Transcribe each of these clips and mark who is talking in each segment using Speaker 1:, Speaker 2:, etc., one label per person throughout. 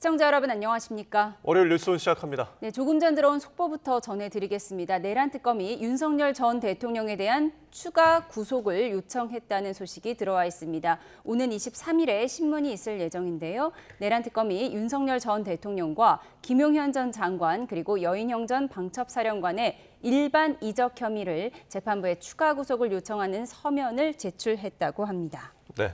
Speaker 1: 시청자 여러분 안녕하십니까?
Speaker 2: 월요일 뉴스온 시작합니다.
Speaker 1: 네, 조금 전 들어온 속보부터 전해드리겠습니다. 내란 특검이 윤석열 전 대통령에 대한 추가 구속을 요청했다는 소식이 들어와 있습니다. 오는 23일에 신문이 있을 예정인데요. 내란 특검이 윤석열 전 대통령과 김용현 전 장관 그리고 여인형 전 방첩사령관의 일반 이적 혐의를 재판부에 추가 구속을 요청하는 서면을 제출했다고 합니다.
Speaker 2: 네,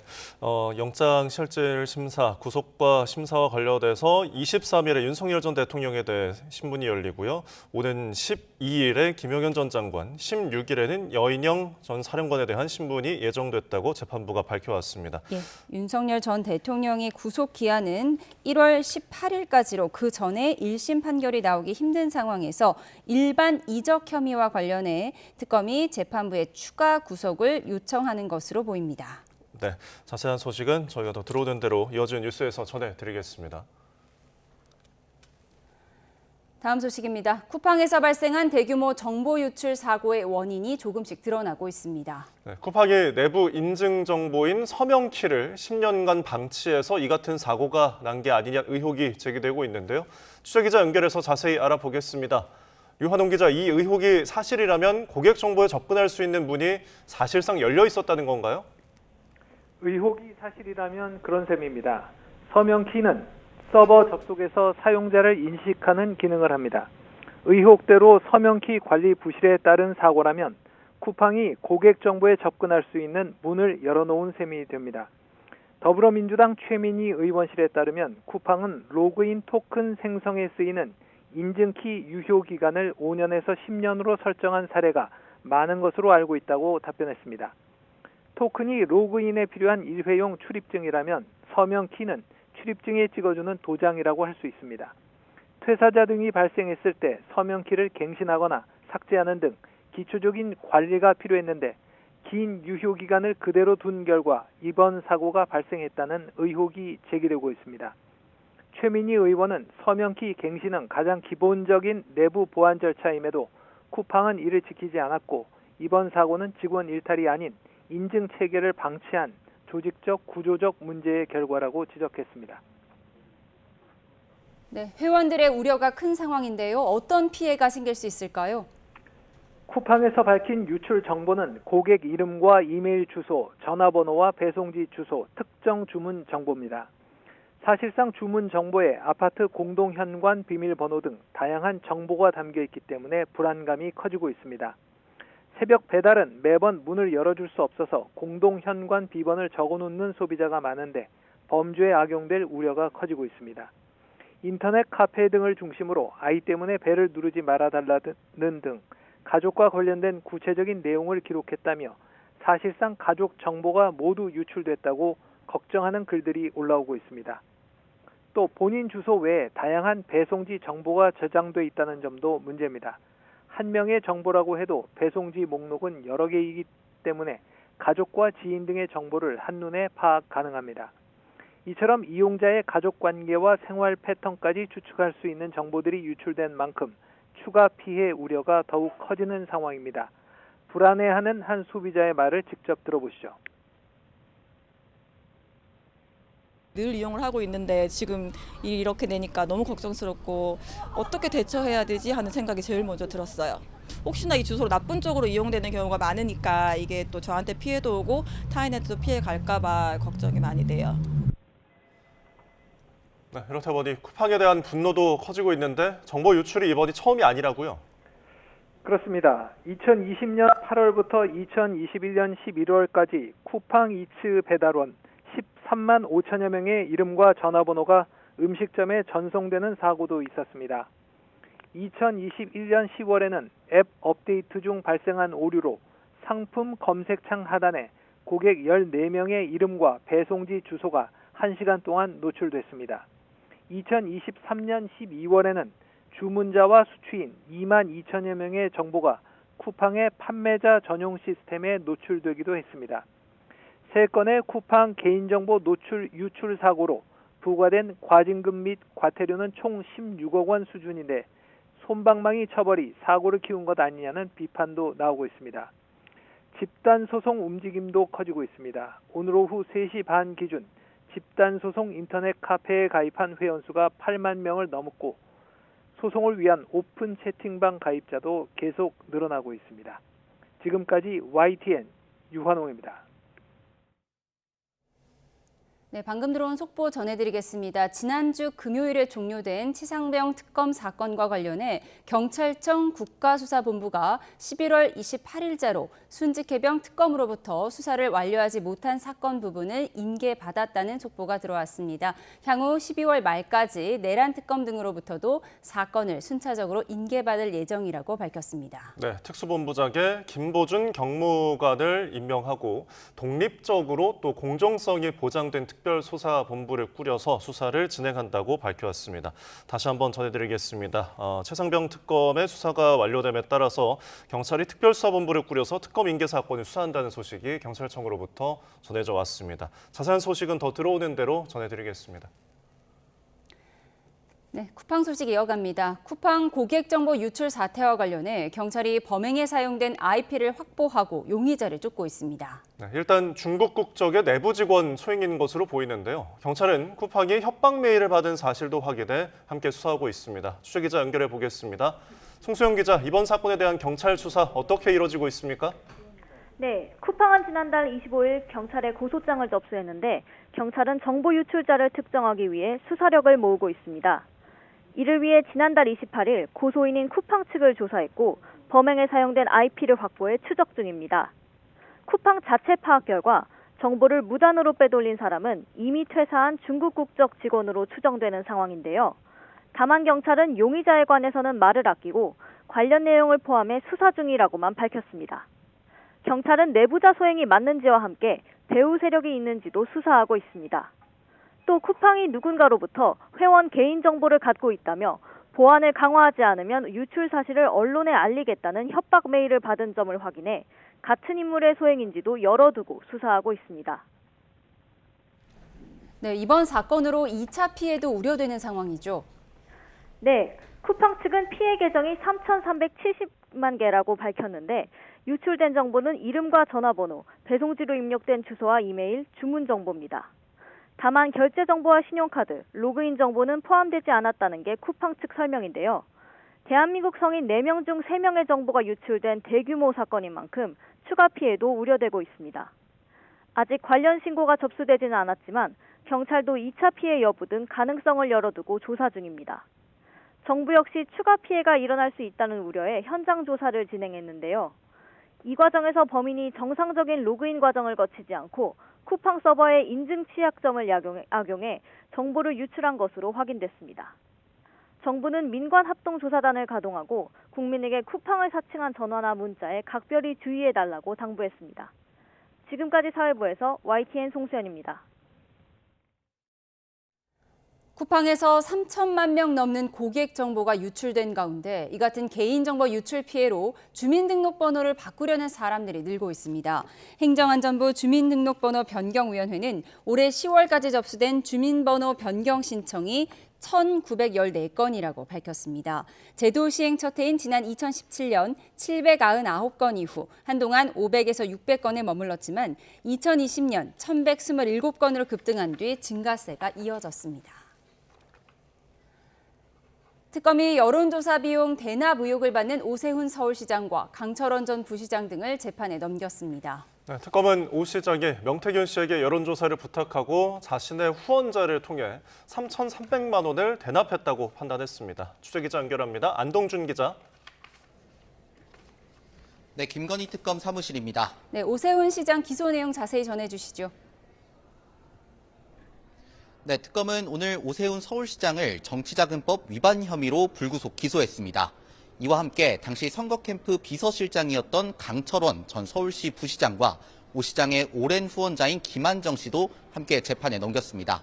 Speaker 2: 영장실질 심사, 구속과 심사와 관련돼서 23일에 윤석열 전 대통령에 대해 신문이 열리고요. 오는 12일에 김용현 전 장관, 16일에는 여인형 전 사령관에 대한 신문이 예정됐다고 재판부가 밝혀왔습니다.
Speaker 1: 예, 윤석열 전 대통령의 구속 기한은 1월 18일까지로 그 전에 1심 판결이 나오기 힘든 상황에서 일반 이적 혐의와 관련해 특검이 재판부에 추가 구속을 요청하는 것으로 보입니다.
Speaker 2: 네, 자세한 소식은 저희가 더 들어오는 대로 이어지는 뉴스에서 전해드리겠습니다.
Speaker 1: 다음 소식입니다. 쿠팡에서 발생한 대규모 정보 유출 사고의 원인이 조금씩 드러나고 있습니다.
Speaker 2: 네, 쿠팡이 내부 인증 정보인 서명키를 10년간 방치해서 이 같은 사고가 난 게 아니냐 의혹이 제기되고 있는데요. 취재기자 연결해서 자세히 알아보겠습니다. 유한홍 기자, 이 의혹이 사실이라면 고객 정보에 접근할 수 있는 문이 사실상 열려 있었다는 건가요?
Speaker 3: 의혹이 사실이라면 그런 셈입니다. 서명키는 서버 접속에서 사용자를 인식하는 기능을 합니다. 의혹대로 서명키 관리 부실에 따른 사고라면 쿠팡이 고객 정보에 접근할 수 있는 문을 열어놓은 셈이 됩니다. 더불어민주당 최민희 의원실에 따르면 쿠팡은 로그인 토큰 생성에 쓰이는 인증키 유효 기간을 5년에서 10년으로 설정한 사례가 많은 것으로 알고 있다고 답변했습니다. 토큰이 로그인에 필요한 일회용 출입증이라면 서명키는 출입증에 찍어주는 도장이라고 할 수 있습니다. 퇴사자 등이 발생했을 때 서명키를 갱신하거나 삭제하는 등 기초적인 관리가 필요했는데 긴 유효기간을 그대로 둔 결과 이번 사고가 발생했다는 의혹이 제기되고 있습니다. 최민희 의원은 서명키 갱신은 가장 기본적인 내부 보안 절차임에도 쿠팡은 이를 지키지 않았고 이번 사고는 직원 일탈이 아닌 인증 체계를 방치한 조직적 구조적 문제의 결과라고 지적했습니다.
Speaker 1: 네, 회원들의 우려가 큰 상황인데요. 어떤 피해가 생길 수 있을까요?
Speaker 3: 쿠팡에서 밝힌 유출 정보는 고객 이름과 이메일 주소, 전화번호와 배송지 주소, 특정 주문 정보입니다. 사실상 주문 정보에 아파트 공동 현관 비밀번호 등 다양한 정보가 담겨 있기 때문에 불안감이 커지고 있습니다. 새벽 배달은 매번 문을 열어줄 수 없어서 공동 현관 비번을 적어놓는 소비자가 많은데 범죄에 악용될 우려가 커지고 있습니다. 인터넷 카페 등을 중심으로 아이 때문에 벨을 누르지 말아달라는 등 가족과 관련된 구체적인 내용을 기록했다며 사실상 가족 정보가 모두 유출됐다고 걱정하는 글들이 올라오고 있습니다. 또 본인 주소 외에 다양한 배송지 정보가 저장돼 있다는 점도 문제입니다. 한 명의 정보라고 해도 배송지 목록은 여러 개이기 때문에 가족과 지인 등의 정보를 한눈에 파악 가능합니다. 이처럼 이용자의 가족 관계와 생활 패턴까지 추측할 수 있는 정보들이 유출된 만큼 추가 피해 우려가 더욱 커지는 상황입니다. 불안해하는 한 소비자의 말을 직접 들어보시죠.
Speaker 4: 늘 이용을 하고 있는데 지금 이렇게 되니까 너무 걱정스럽고 어떻게 대처해야 되지 하는 생각이 제일 먼저 들었어요. 혹시나 이 주소로 나쁜 쪽으로 이용되는 경우가 많으니까 이게 또 저한테 피해도 오고 타인한테도 피해 갈까 봐 걱정이 많이 돼요.
Speaker 2: 네, 이렇다 보니 쿠팡에 대한 분노도 커지고 있는데 정보 유출이 이번이 처음이 아니라고요?
Speaker 3: 그렇습니다. 2020년 8월부터 2021년 11월까지 쿠팡 이츠 배달원 13만 5천여 명의 이름과 전화번호가 음식점에 전송되는 사고도 있었습니다. 2021년 10월에는 앱 업데이트 중 발생한 오류로 상품 검색창 하단에 고객 14명의 이름과 배송지 주소가 1시간 동안 노출됐습니다. 2023년 12월에는 주문자와 수취인 2만 2천여 명의 정보가 쿠팡의 판매자 전용 시스템에 노출되기도 했습니다. 3건의 쿠팡 개인정보 노출 유출 사고로 부과된 과징금 및 과태료는 총 16억 원 수준인데 솜방망이 처벌이 사고를 키운 것 아니냐는 비판도 나오고 있습니다. 집단 소송 움직임도 커지고 있습니다. 오늘 오후 3시 반 기준 집단소송 인터넷 카페에 가입한 회원수가 8만 명을 넘었고 소송을 위한 오픈 채팅방 가입자도 계속 늘어나고 있습니다. 지금까지 YTN 유환홍입니다.
Speaker 1: 네, 방금 들어온 속보 전해드리겠습니다. 지난주 금요일에 종료된 치상병 특검 사건과 관련해 경찰청 국가수사본부가 11월 28일자로 순직해병 특검으로부터 수사를 완료하지 못한 사건 부분을 인계받았다는 속보가 들어왔습니다. 향후 12월 말까지 내란 특검 등으로부터도 사건을 순차적으로 인계받을 예정이라고 밝혔습니다.
Speaker 2: 네, 특수본부장에 김보준 경무관을 임명하고 독립적으로 또 공정성이 보장된 특별수사본부를 꾸려서 수사를 진행한다고 밝혀왔습니다. 다시 한번 전해드리겠습니다. 최상병 특검의 수사가 완료됨에 따라서 경찰이 특별수사본부를 꾸려서 특검 인계 사건을 수사한다는 소식이 경찰청으로부터 전해져 왔습니다. 자세한 소식은 더 들어오는 대로 전해드리겠습니다.
Speaker 1: 네, 쿠팡 소식 이어갑니다. 쿠팡 고객정보 유출 사태와 관련해 경찰이 범행에 사용된 IP를 확보하고 용의자를 쫓고 있습니다.
Speaker 2: 네, 일단 중국 국적의 내부 직원 소행인 것으로 보이는데요. 경찰은 쿠팡이 협박 메일을 받은 사실도 확인해 함께 수사하고 있습니다. 취재기자 연결해 보겠습니다. 송수영 기자, 이번 사건에 대한 경찰 수사 어떻게 이루어지고 있습니까?
Speaker 5: 네, 쿠팡은 지난달 25일 경찰에 고소장을 접수했는데 경찰은 정보 유출자를 특정하기 위해 수사력을 모으고 있습니다. 이를 위해 지난달 28일 고소인인 쿠팡 측을 조사했고 범행에 사용된 IP를 확보해 추적 중입니다. 쿠팡 자체 파악 결과 정보를 무단으로 빼돌린 사람은 이미 퇴사한 중국 국적 직원으로 추정되는 상황인데요. 다만 경찰은 용의자에 관해서는 말을 아끼고 관련 내용을 포함해 수사 중이라고만 밝혔습니다. 경찰은 내부자 소행이 맞는지와 함께 배후 세력이 있는지도 수사하고 있습니다. 또 쿠팡이 누군가로부터 회원 개인정보를 갖고 있다며 보안을 강화하지 않으면 유출 사실을 언론에 알리겠다는 협박 메일을 받은 점을 확인해 같은 인물의 소행인지도 열어두고 수사하고 있습니다.
Speaker 1: 네, 이번 사건으로 2차 피해도 우려되는 상황이죠.
Speaker 5: 네, 쿠팡 측은 피해 계정이 3,370만 개라고 밝혔는데 유출된 정보는 이름과 전화번호, 배송지로 입력된 주소와 이메일, 주문 정보입니다. 다만 결제 정보와 신용카드, 로그인 정보는 포함되지 않았다는 게 쿠팡 측 설명인데요. 대한민국 성인 4명 중 3명의 정보가 유출된 대규모 사건인 만큼 추가 피해도 우려되고 있습니다. 아직 관련 신고가 접수되지는 않았지만 경찰도 2차 피해 여부 등 가능성을 열어두고 조사 중입니다. 정부 역시 추가 피해가 일어날 수 있다는 우려에 현장 조사를 진행했는데요. 이 과정에서 범인이 정상적인 로그인 과정을 거치지 않고 쿠팡 서버의 인증 취약점을 악용해 정보를 유출한 것으로 확인됐습니다. 정부는 민관합동조사단을 가동하고 국민에게 쿠팡을 사칭한 전화나 문자에 각별히 주의해달라고 당부했습니다. 지금까지 사회부에서 YTN 송수연입니다.
Speaker 1: 쿠팡에서 3천만 명 넘는 고객 정보가 유출된 가운데 이 같은 개인정보 유출 피해로 주민등록번호를 바꾸려는 사람들이 늘고 있습니다. 행정안전부 주민등록번호 변경위원회는 올해 10월까지 접수된 주민번호 변경 신청이 1,914건이라고 밝혔습니다. 제도 시행 첫 해인 지난 2017년 799건 이후 한동안 500에서 600건에 머물렀지만 2020년 1,127건으로 급등한 뒤 증가세가 이어졌습니다. 특검이 여론조사 비용 대납 의혹을 받는 오세훈 서울시장과 강철원 전 부시장 등을 재판에 넘겼습니다.
Speaker 2: 네, 특검은 오 시장이 명태균 씨에게 여론조사를 부탁하고 자신의 후원자를 통해 3,300만 원을 대납했다고 판단했습니다. 취재기자 연결합니다. 안동준 기자.
Speaker 6: 네, 김건희 특검 사무실입니다.
Speaker 1: 네, 오세훈 시장 기소 내용 자세히 전해주시죠.
Speaker 6: 네, 특검은 오늘 오세훈 서울시장을 정치자금법 위반 혐의로 불구속 기소했습니다. 이와 함께 당시 선거 캠프 비서실장이었던 강철원 전 서울시 부시장과 오 시장의 오랜 후원자인 김한정 씨도 함께 재판에 넘겼습니다.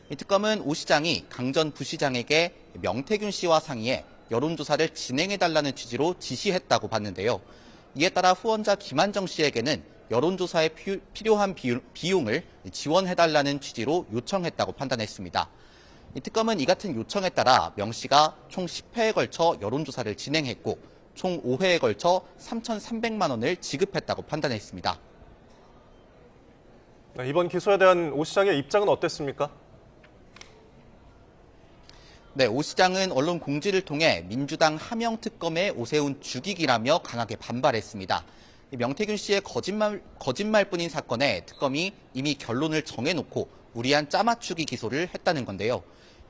Speaker 6: 이 특검은 오 시장이 강 전 부시장에게 명태균 씨와 상의해 여론조사를 진행해달라는 취지로 지시했다고 봤는데요. 이에 따라 후원자 김한정 씨에게는 여론조사에 필요한 비용을 지원해달라는 취지로 요청했다고 판단했습니다. 이 특검은 이 같은 요청에 따라 명 씨가 총 10회에 걸쳐 여론조사를 진행했고 총 5회에 걸쳐 3,300만 원을 지급했다고 판단했습니다.
Speaker 2: 네, 이번 기소에 대한 오 시장의 입장은 어땠습니까?
Speaker 6: 네, 오 시장은 언론 공지를 통해 민주당 하명 특검의 오세훈 죽이기라며 강하게 반발했습니다. 명태균 씨의 거짓말뿐인 사건에 특검이 이미 결론을 정해놓고 무리한 짜맞추기 기소를 했다는 건데요.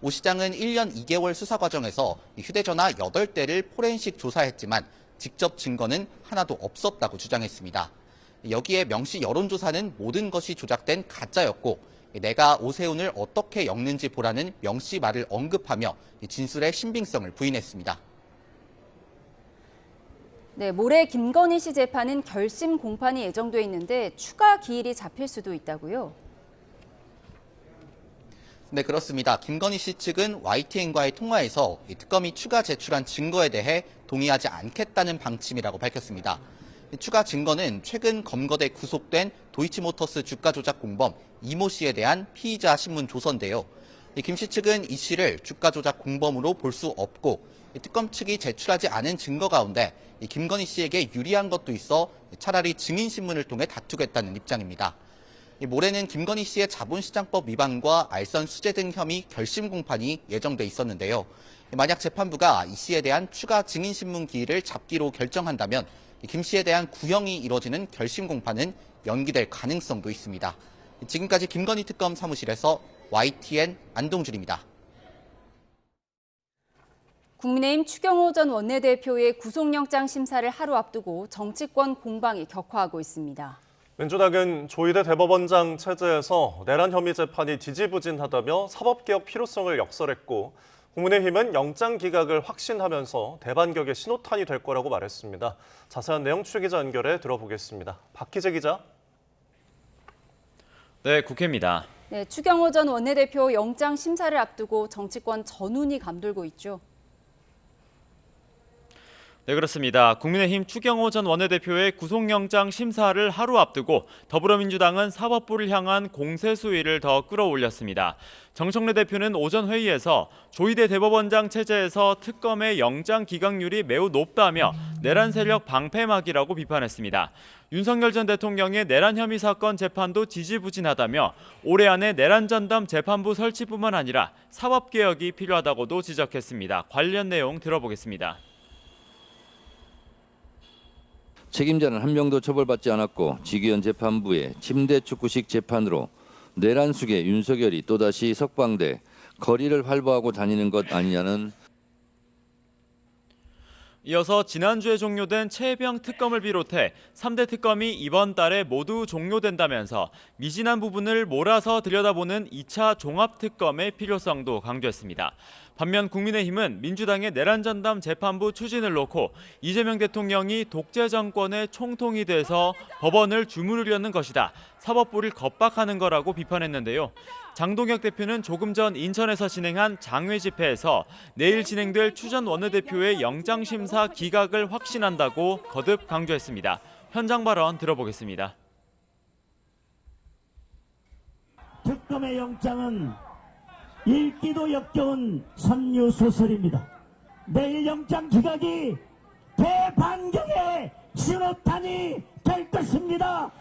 Speaker 6: 오 시장은 1년 2개월 수사 과정에서 휴대전화 8대를 포렌식 조사했지만 직접 증거는 하나도 없었다고 주장했습니다. 여기에 명시 여론조사는 모든 것이 조작된 가짜였고 내가 오세훈을 어떻게 엮는지 보라는 명씨 말을 언급하며 진술의 신빙성을 부인했습니다.
Speaker 1: 네, 모레 김건희 씨 재판은 결심 공판이 예정돼 있는데 추가 기일이 잡힐 수도 있다고요?
Speaker 6: 네, 그렇습니다. 김건희 씨 측은 YTN과의 통화에서 특검이 추가 제출한 증거에 대해 동의하지 않겠다는 방침이라고 밝혔습니다. 추가 증거는 최근 검거돼 구속된 도이치모터스 주가 조작 공범 이모 씨에 대한 피의자 신문 조서인데요. 김 씨 측은 이 씨를 주가 조작 공범으로 볼 수 없고 특검 측이 제출하지 않은 증거 가운데 김건희 씨에게 유리한 것도 있어 차라리 증인 신문을 통해 다투겠다는 입장입니다. 모레는 김건희 씨의 자본시장법 위반과 알선 수재 등 혐의 결심 공판이 예정돼 있었는데요. 만약 재판부가 이 씨에 대한 추가 증인 신문 기일을 잡기로 결정한다면 김 씨에 대한 구형이 이뤄지는 결심 공판은 연기될 가능성도 있습니다. 지금까지 김건희 특검 사무실에서 YTN 안동준입니다.
Speaker 1: 국민의힘 추경호 전 원내대표의 구속영장 심사를 하루 앞두고 정치권 공방이 격화하고 있습니다.
Speaker 2: 민주당은 조희대 대법원장 체제에서 내란 혐의 재판이 지지부진하다며 사법개혁 필요성을 역설했고 국민의힘은 영장 기각을 확신하면서 대반격의 신호탄이 될 거라고 말했습니다. 자세한 내용 추 기자 연결해 들어보겠습니다. 박희재 기자.
Speaker 7: 네, 국회입니다.
Speaker 1: 네, 추경호 전 원내대표 영장 심사를 앞두고 정치권 전운이 감돌고 있죠.
Speaker 7: 네, 그렇습니다. 국민의힘 추경호 전 원내대표의 구속영장 심사를 하루 앞두고 더불어민주당은 사법부를 향한 공세 수위를 더 끌어올렸습니다. 정청래 대표는 오전 회의에서 조희대 대법원장 체제에서 특검의 영장 기각률이 매우 높다며 내란 세력 방패막이라고 비판했습니다. 윤석열 전 대통령의 내란 혐의 사건 재판도 지지부진하다며 올해 안에 내란 전담 재판부 설치뿐만 아니라 사법개혁이 필요하다고도 지적했습니다. 관련 내용 들어보겠습니다.
Speaker 8: 책임자는 한 명도 처벌받지 않았고 지기현 재판부의 침대 축구식 재판으로 내란 속에 윤석열이 또다시 석방돼 거리를 활보하고 다니는 것 아니냐는.
Speaker 7: 이어서 지난주에 종료된 최혜병 특검을 비롯해 3대 특검이 이번 달에 모두 종료된다면서 미진한 부분을 몰아서 들여다보는 2차 종합특검의 필요성도 강조했습니다. 반면 국민의힘은 민주당의 내란 전담 재판부 추진을 놓고 이재명 대통령이 독재 정권의 총통이 돼서 법원을 주무르려는 것이다. 사법부를 겁박하는 거라고 비판했는데요. 장동혁 대표는 조금 전 인천에서 진행한 장외 집회에서 내일 진행될 추 전 원내대표의 영장심사 기각을 확신한다고 거듭 강조했습니다. 현장 발언 들어보겠습니다.
Speaker 9: 특검의 영장은 읽기도 역겨운 선유소설입니다. 내일 영장 기각이 대반격의 신호탄이 될 것입니다.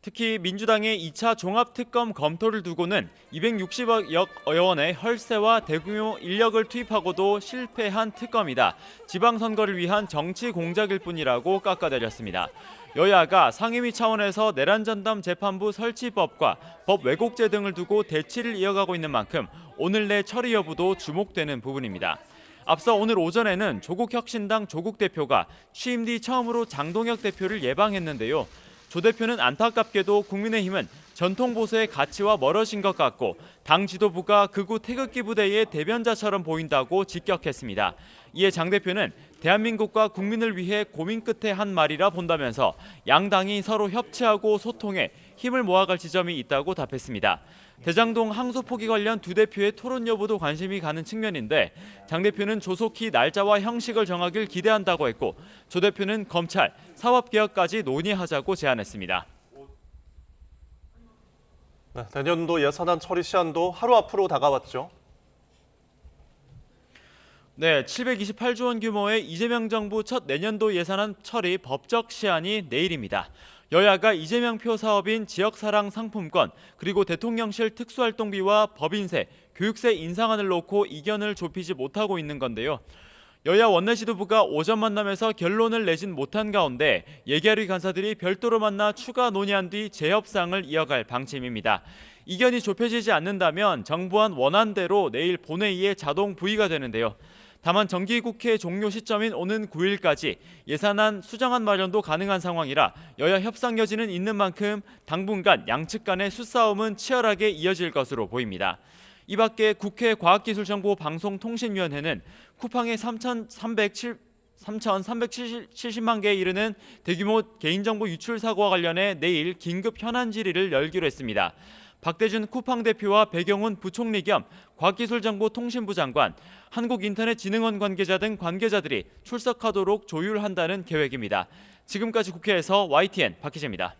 Speaker 7: 특히 민주당의 2차 종합특검 검토를 두고는 260억 원의 헐세와 대규모 인력을 투입하고도 실패한 특검이다. 지방선거를 위한 정치 공작일 뿐이라고 깎아내렸습니다. 여야가 상임위 차원에서 내란 전담 재판부 설치법과 법 왜곡죄 등을 두고 대치를 이어가고 있는 만큼 오늘 내 처리 여부도 주목되는 부분입니다. 앞서 오늘 오전에는 조국혁신당 조국 대표가 취임 뒤 처음으로 장동혁 대표를 예방했는데요. 조 대표는 안타깝게도 국민의힘은 전통 보수의 가치와 멀어진 것 같고 당 지도부가 극우 태극기 부대의 대변자처럼 보인다고 직격했습니다. 이에 장 대표는 대한민국과 국민을 위해 고민 끝에 한 말이라 본다면서 양당이 서로 협치하고 소통해 힘을 모아갈 지점이 있다고 답했습니다. 대장동 항소 포기 관련 두 대표의 토론 여부도 관심이 가는 측면인데 장 대표는 조속히 날짜와 형식을 정하길 기대한다고 했고 조 대표는 검찰, 사법개혁까지 논의하자고 제안했습니다.
Speaker 2: 네, 내년도 예산안 처리 시한도 하루 앞으로 다가왔죠.
Speaker 7: 네, 728조 원 규모의 이재명 정부 첫 내년도 예산안 처리 법적 시한이 내일입니다. 여야가 이재명 표 사업인 지역사랑 상품권, 그리고 대통령실 특수활동비와 법인세, 교육세 인상안을 놓고 이견을 좁히지 못하고 있는 건데요. 여야 원내 지도부가 오전 만남에서 결론을 내진 못한 가운데 예결위 간사들이 별도로 만나 추가 논의한 뒤 재협상을 이어갈 방침입니다. 이견이 좁혀지지 않는다면 정부안 원안대로 내일 본회의에 자동 부의가 되는데요. 다만 정기국회 종료 시점인 오는 9일까지 예산안 수정안 마련도 가능한 상황이라 여야 협상 여지는 있는 만큼 당분간 양측 간의 수싸움은 치열하게 이어질 것으로 보입니다. 이 밖에 국회 과학기술정보방송통신위원회는 쿠팡의 3,370만 개에 이르는 대규모 개인정보 유출 사고와 관련해 내일 긴급 현안 질의를 열기로 했습니다. 박대준 쿠팡 대표와 배경훈 부총리 겸 과학기술정보통신부 장관, 한국인터넷진흥원 관계자 등 관계자들이 출석하도록 조율한다는 계획입니다. 지금까지 국회에서 YTN 박희재입니다.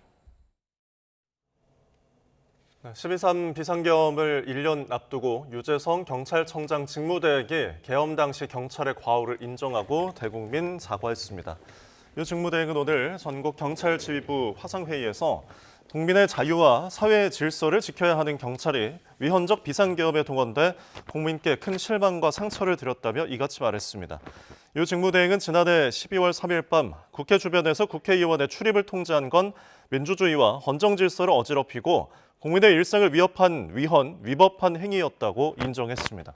Speaker 2: 12.3 비상계엄을 1년 앞두고 유재성 경찰청장 직무대행이 계엄 당시 경찰의 과오를 인정하고 대국민 사과했습니다. 유 직무대행은 오늘 전국경찰지휘부 화상회의에서 국민의 자유와 사회의 질서를 지켜야 하는 경찰이 위헌적 비상계엄에 동원돼 국민께 큰 실망과 상처를 드렸다며 이같이 말했습니다. 유 직무대행은 지난해 12월 3일 밤 국회 주변에서 국회의원의 출입을 통제한 건 민주주의와 헌정질서를 어지럽히고 국민의 일상을 위협한 위법한 행위였다고 인정했습니다.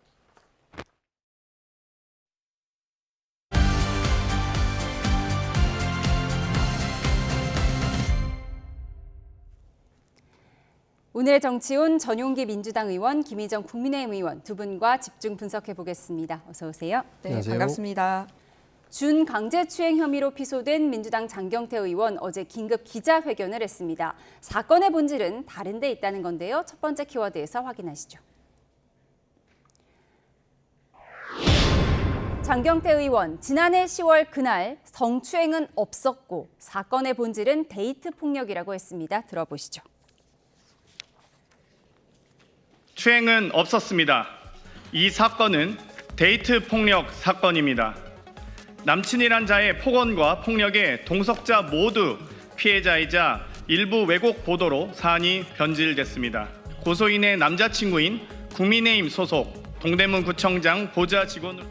Speaker 1: 오늘의 정치온 전용기 민주당 의원, 김희정 국민의힘 의원 두 분과 집중 분석해 보겠습니다. 어서 오세요.
Speaker 4: 네,
Speaker 10: 안녕하세요.
Speaker 4: 반갑습니다.
Speaker 1: 준 강제추행 혐의로 피소된 민주당 장경태 의원 어제 긴급 기자회견을 했습니다. 사건의 본질은 다른 데 있다는 건데요. 첫 번째 키워드에서 확인하시죠. 장경태 의원, 지난해 10월 그날 성추행은 없었고 사건의 본질은 데이트 폭력이라고 했습니다. 들어보시죠.
Speaker 10: 추행은 없었습니다. 이 사건은 데이트 폭력 사건입니다. 남친이란 자의 폭언과 폭력에 동석자 모두 피해자이자 일부 왜곡 보도로 사안이 변질됐습니다. 고소인의 남자친구인 국민의힘 소속 동대문구청장 보좌 직원으로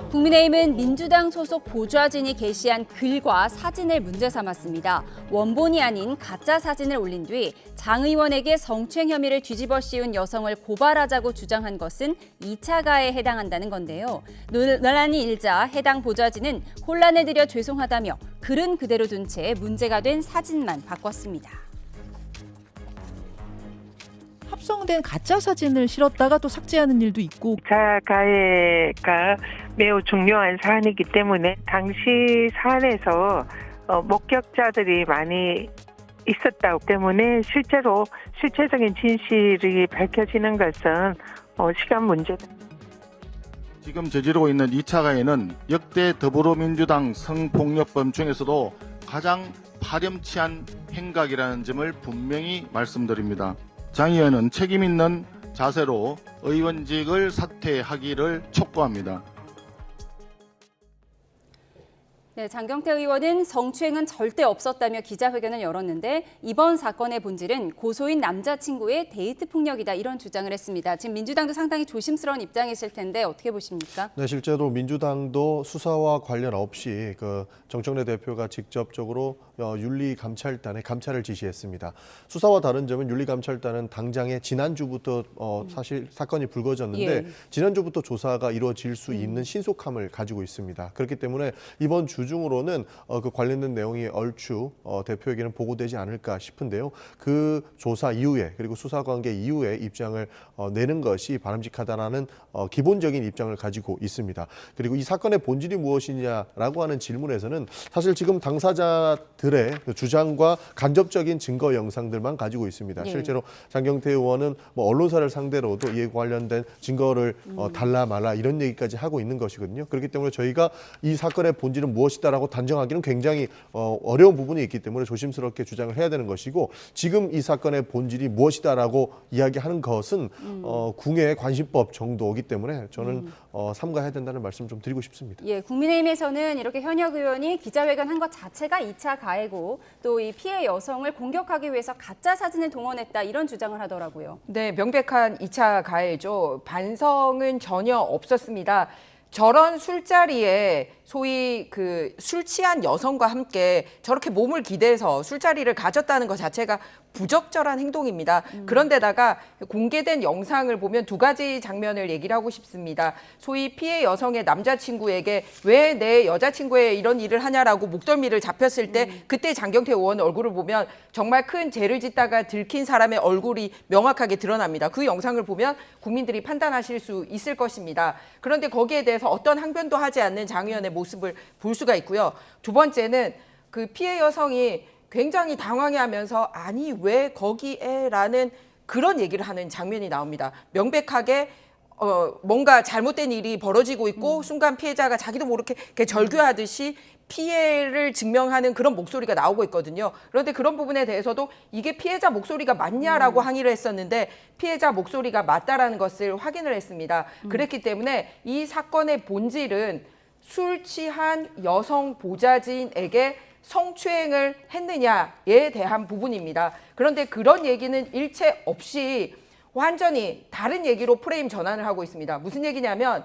Speaker 1: 국민의힘은 민주당 소속 보좌진이 게시한 글과 사진을 문제 삼았습니다. 원본이 아닌 가짜 사진을 올린 뒤 장 의원에게 성추행 혐의를 뒤집어 씌운 여성을 고발하자고 주장한 것은 2차 가해에 해당한다는 건데요. 논란이 일자 해당 보좌진은 혼란을 드려 죄송하다며 글은 그대로 둔 채 문제가 된 사진만 바꿨습니다.
Speaker 11: 합성된 가짜 사진을 실었다가 또 삭제하는 일도 있고
Speaker 12: 2차 가해가 매우 중요한 사안이기 때문에 당시 사안에서 목격자들이 많이 있었다고 때문에 실체적인 진실이 밝혀지는 것은 시간 문제다.
Speaker 13: 지금 저지르고 있는 2차 가해는 역대 더불어민주당 성폭력범 중에서도 가장 파렴치한 행각이라는 점을 분명히 말씀드립니다. 장 의원은 책임 있는 자세로 의원직을 사퇴하기를 촉구합니다.
Speaker 1: 네, 장경태 의원은 성추행은 절대 없었다며 기자회견을 열었는데 이번 사건의 본질은 고소인 남자친구의 데이트 폭력이다 이런 주장을 했습니다. 지금 민주당도 상당히 조심스러운 입장이실 텐데 어떻게 보십니까?
Speaker 14: 네, 실제로 민주당도 수사와 관련 없이 정청래 대표가 직접적으로 윤리감찰단에 감찰을 지시했습니다. 수사와 다른 점은 윤리감찰단은 당장에 지난주부터 사실 사건이 불거졌는데 지난주부터 조사가 이루어질 수 있는 신속함을 가지고 있습니다. 그렇기 때문에 이번 주중으로는 그 관련된 내용이 얼추 대표에게는 보고되지 않을까 싶은데요. 그 조사 이후에 그리고 수사관계 이후에 입장을 내는 것이 바람직하다라는 기본적인 입장을 가지고 있습니다. 그리고 이 사건의 본질이 무엇이냐라고 하는 질문에서는 사실 지금 당사자들의 주장과 간접적인 증거 영상들만 가지고 있습니다. 실제로 장경태 의원은 언론사를 상대로도 이에 관련된 증거를 달라 말라 이런 얘기까지 하고 있는 것이거든요. 그렇기 때문에 저희가 이 사건의 본질은 무엇인가 무엇이다라고 단정하기는 굉장히 어려운 부분이 있기 때문에 조심스럽게 주장을 해야 되는 것이고 지금 이 사건의 본질이 무엇이다라고 이야기하는 것은 궁예 관심법 정도이기 때문에 저는 삼가해야 된다는 말씀 좀 드리고 싶습니다.
Speaker 1: 예, 국민의힘에서는 이렇게 현역 의원이 기자회견한 것 자체가 2차 가해고 또 이 피해 여성을 공격하기 위해서 가짜 사진을 동원했다 이런 주장을 하더라고요.
Speaker 15: 네, 명백한 2차 가해죠. 반성은 전혀 없었습니다. 저런 술자리에 소위 그 술 취한 여성과 함께 저렇게 몸을 기대서 술자리를 가졌다는 것 자체가 부적절한 행동입니다. 그런데다가 공개된 영상을 보면 두 가지 장면을 얘기를 하고 싶습니다. 소위 피해 여성의 남자친구에게 왜 내 여자친구에 이런 일을 하냐라고 목덜미를 잡혔을 때 그때 장경태 의원 얼굴을 보면 정말 큰 죄를 짓다가 들킨 사람의 얼굴이 명확하게 드러납니다. 그 영상을 보면 국민들이 판단하실 수 있을 것입니다. 그런데 거기에 대해서 어떤 항변도 하지 않는 장 의원의 모습을 볼 수가 있고요. 두 번째는 그 피해 여성이 굉장히 당황해하면서 아니 왜 거기에 라는 그런 얘기를 하는 장면이 나옵니다. 명백하게 뭔가 잘못된 일이 벌어지고 있고 순간 피해자가 자기도 모르게 절규하듯이 피해를 증명하는 그런 목소리가 나오고 있거든요. 그런데 그런 부분에 대해서도 이게 피해자 목소리가 맞냐라고 항의를 했었는데 피해자 목소리가 맞다라는 것을 확인을 했습니다. 그랬기 때문에 이 사건의 본질은 술 취한 여성 보좌진에게 성추행을 했느냐에 대한 부분입니다. 그런데 그런 얘기는 일체 없이 완전히 다른 얘기로 프레임 전환을 하고 있습니다. 무슨 얘기냐면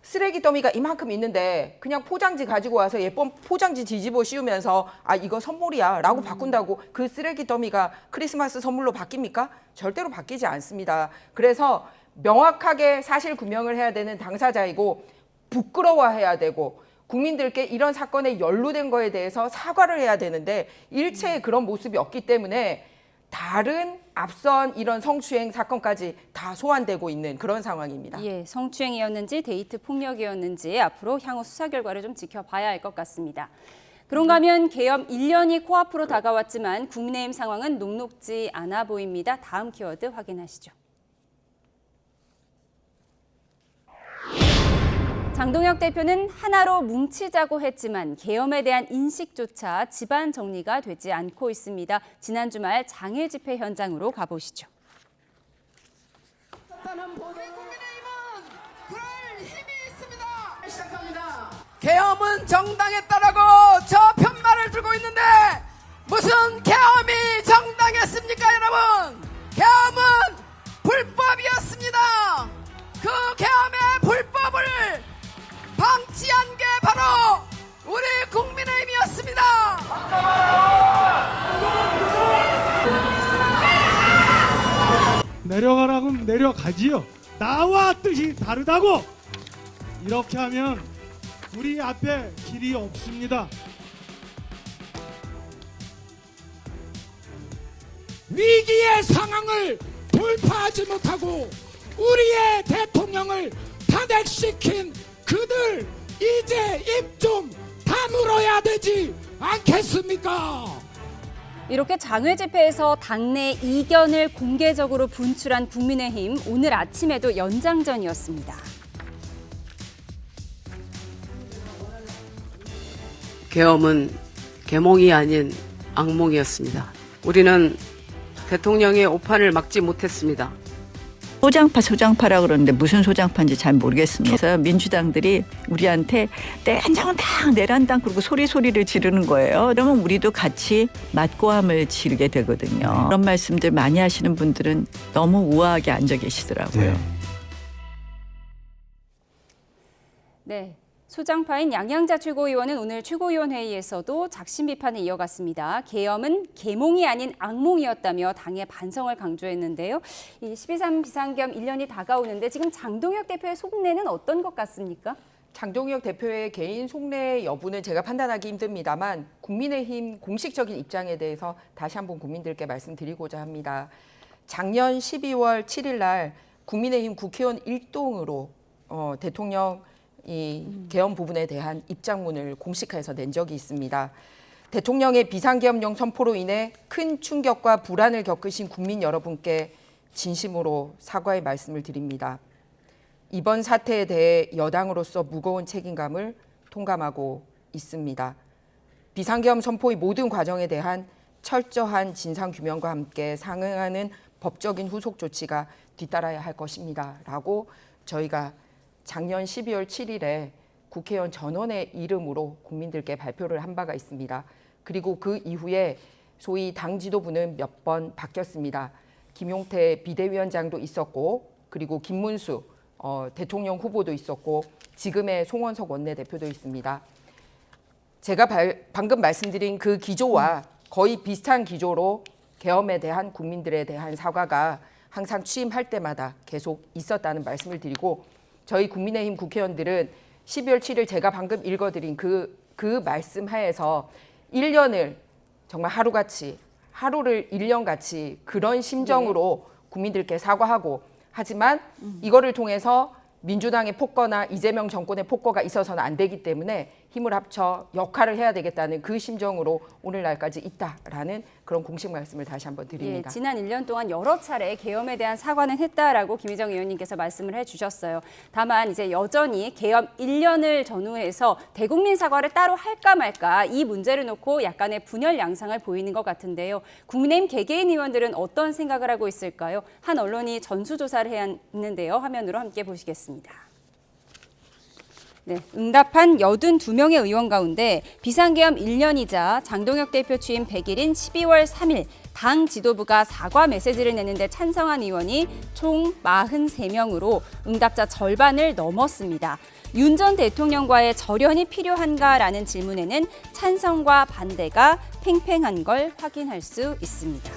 Speaker 15: 쓰레기 더미가 이만큼 있는데 그냥 포장지 가지고 와서 예쁜 포장지 뒤집어 씌우면서 아 이거 선물이야 라고 바꾼다고 그 쓰레기 더미가 크리스마스 선물로 바뀝니까? 절대로 바뀌지 않습니다. 그래서 명확하게 사실 규명을 해야 되는 당사자이고 부끄러워해야 되고 국민들께 이런 사건에 연루된 거에 대해서 사과를 해야 되는데 일체의 그런 모습이 없기 때문에 다른 앞선 이런 성추행 사건까지 다 소환되고 있는 그런 상황입니다.
Speaker 1: 예, 성추행이었는지 데이트 폭력이었는지 앞으로 향후 수사 결과를 좀 지켜봐야 할 것 같습니다. 그런가 하면 계엄 1년이 코앞으로 다가왔지만 국민의힘 상황은 녹록지 않아 보입니다. 다음 키워드 확인하시죠. 장동혁 대표는 하나로 뭉치자고 했지만 계엄에 대한 인식조차 집안 정리가 되지 않고 있습니다. 지난 주말 장애 집회 현장으로 가보시죠.
Speaker 16: 계엄은 정당했다라고 저 편말을 들고 있는데 무슨 계엄이 정당했습니까, 여러분? 계엄은 불법이었습니다. 그 계엄의 불법을 방치한 게 바로 우리 국민의힘이었습니다.
Speaker 17: 내려가라면 내려가지요. 나와 뜻이 다르다고 이렇게 하면 우리 앞에 길이 없습니다.
Speaker 18: 위기의 상황을 돌파하지 못하고 우리의 대통령을 탄핵시킨 그들 이제 입 좀 다물어야 되지 않겠습니까?
Speaker 1: 이렇게 장외 집회에서 당내 이견을 공개적으로 분출한 국민의힘, 오늘 아침에도 연장전이었습니다.
Speaker 19: 계엄은 계몽이 아닌 악몽이었습니다. 우리는 대통령의 오판을 막지 못했습니다.
Speaker 20: 소장파라 그러는데 무슨 소장파인지 잘 모르겠습니다. 그래서 민주당들이 우리한테 내란당은 당 내란당 그러고 소리를 지르는 거예요. 그러면 우리도 같이 맞고함을 지르게 되거든요. 그런 말씀들 많이 하시는 분들은 너무 우아하게 앉아 계시더라고요.
Speaker 1: 네. 소장파인 양양자 최고위원은 오늘 최고위원회의에서도 작심 비판을 이어갔습니다. 계엄은 계몽이 아닌 악몽이었다며 당의 반성을 강조했는데요. 이 12.3 비상계엄 1년이 다가오는데 지금 장동혁 대표의 속내는 어떤 것 같습니까?
Speaker 15: 장동혁 대표의 개인 속내 여부는 제가 판단하기 힘듭니다만 국민의힘 공식적인 입장에 대해서 다시 한번 국민들께 말씀드리고자 합니다. 작년 12월 7일 날 국민의힘 국회의원 일동으로 대통령 이 계엄 부분에 대한 입장문을 공식화해서 낸 적이 있습니다. 대통령의 비상계엄령 선포로 인해 큰 충격과 불안을 겪으신 국민 여러분께 진심으로 사과의 말씀을 드립니다. 이번 사태에 대해 여당으로서 무거운 책임감을 통감하고 있습니다. 비상계엄 선포의 모든 과정에 대한 철저한 진상규명과 함께 상응하는 법적인 후속 조치가 뒤따라야 할 것입니다. 라고 저희가 작년 12월 7일에 국회의원 전원의 이름으로 국민들께 발표를 한 바가 있습니다. 그리고 그 이후에 소위 당 지도부는 몇 번 바뀌었습니다. 김용태 비대위원장도 있었고 그리고 김문수 대통령 후보도 있었고 지금의 송원석 원내대표도 있습니다. 제가 방금 말씀드린 그 기조와 거의 비슷한 기조로 계엄에 대한 국민들에 대한 사과가 항상 취임할 때마다 계속 있었다는 말씀을 드리고 저희 국민의힘 국회의원들은 12월 7일 제가 방금 읽어드린 그 말씀 하에서 1년을 정말 하루를 1년같이 그런 심정으로 국민들께 사과하고 하지만 이거를 통해서 민주당의 폭거나 이재명 정권의 폭거가 있어서는 안 되기 때문에 힘을 합쳐 역할을 해야 되겠다는 그 심정으로 오늘날까지 있다라는 그런 공식 말씀을 다시 한번 드립니다.
Speaker 1: 예, 지난 1년 동안 여러 차례 계엄에 대한 사과는 했다라고 김희정 의원님께서 말씀을 해주셨어요. 다만 이제 여전히 계엄 1년을 전후해서 대국민 사과를 따로 할까 말까 이 문제를 놓고 약간의 분열 양상을 보이는 것 같은데요. 국민의힘 개개인 의원들은 어떤 생각을 하고 있을까요? 한 언론이 전수조사를 했는데요. 화면으로 함께 보시겠습니다. 네, 응답한 82명의 의원 가운데 비상계엄 1년이자 장동혁 대표 취임 100일인 12월 3일 당 지도부가 사과 메시지를 내는데 찬성한 의원이 총 43명으로 응답자 절반을 넘었습니다. 윤 전 대통령과의 절연이 필요한가라는 질문에는 찬성과 반대가 팽팽한 걸 확인할 수 있습니다.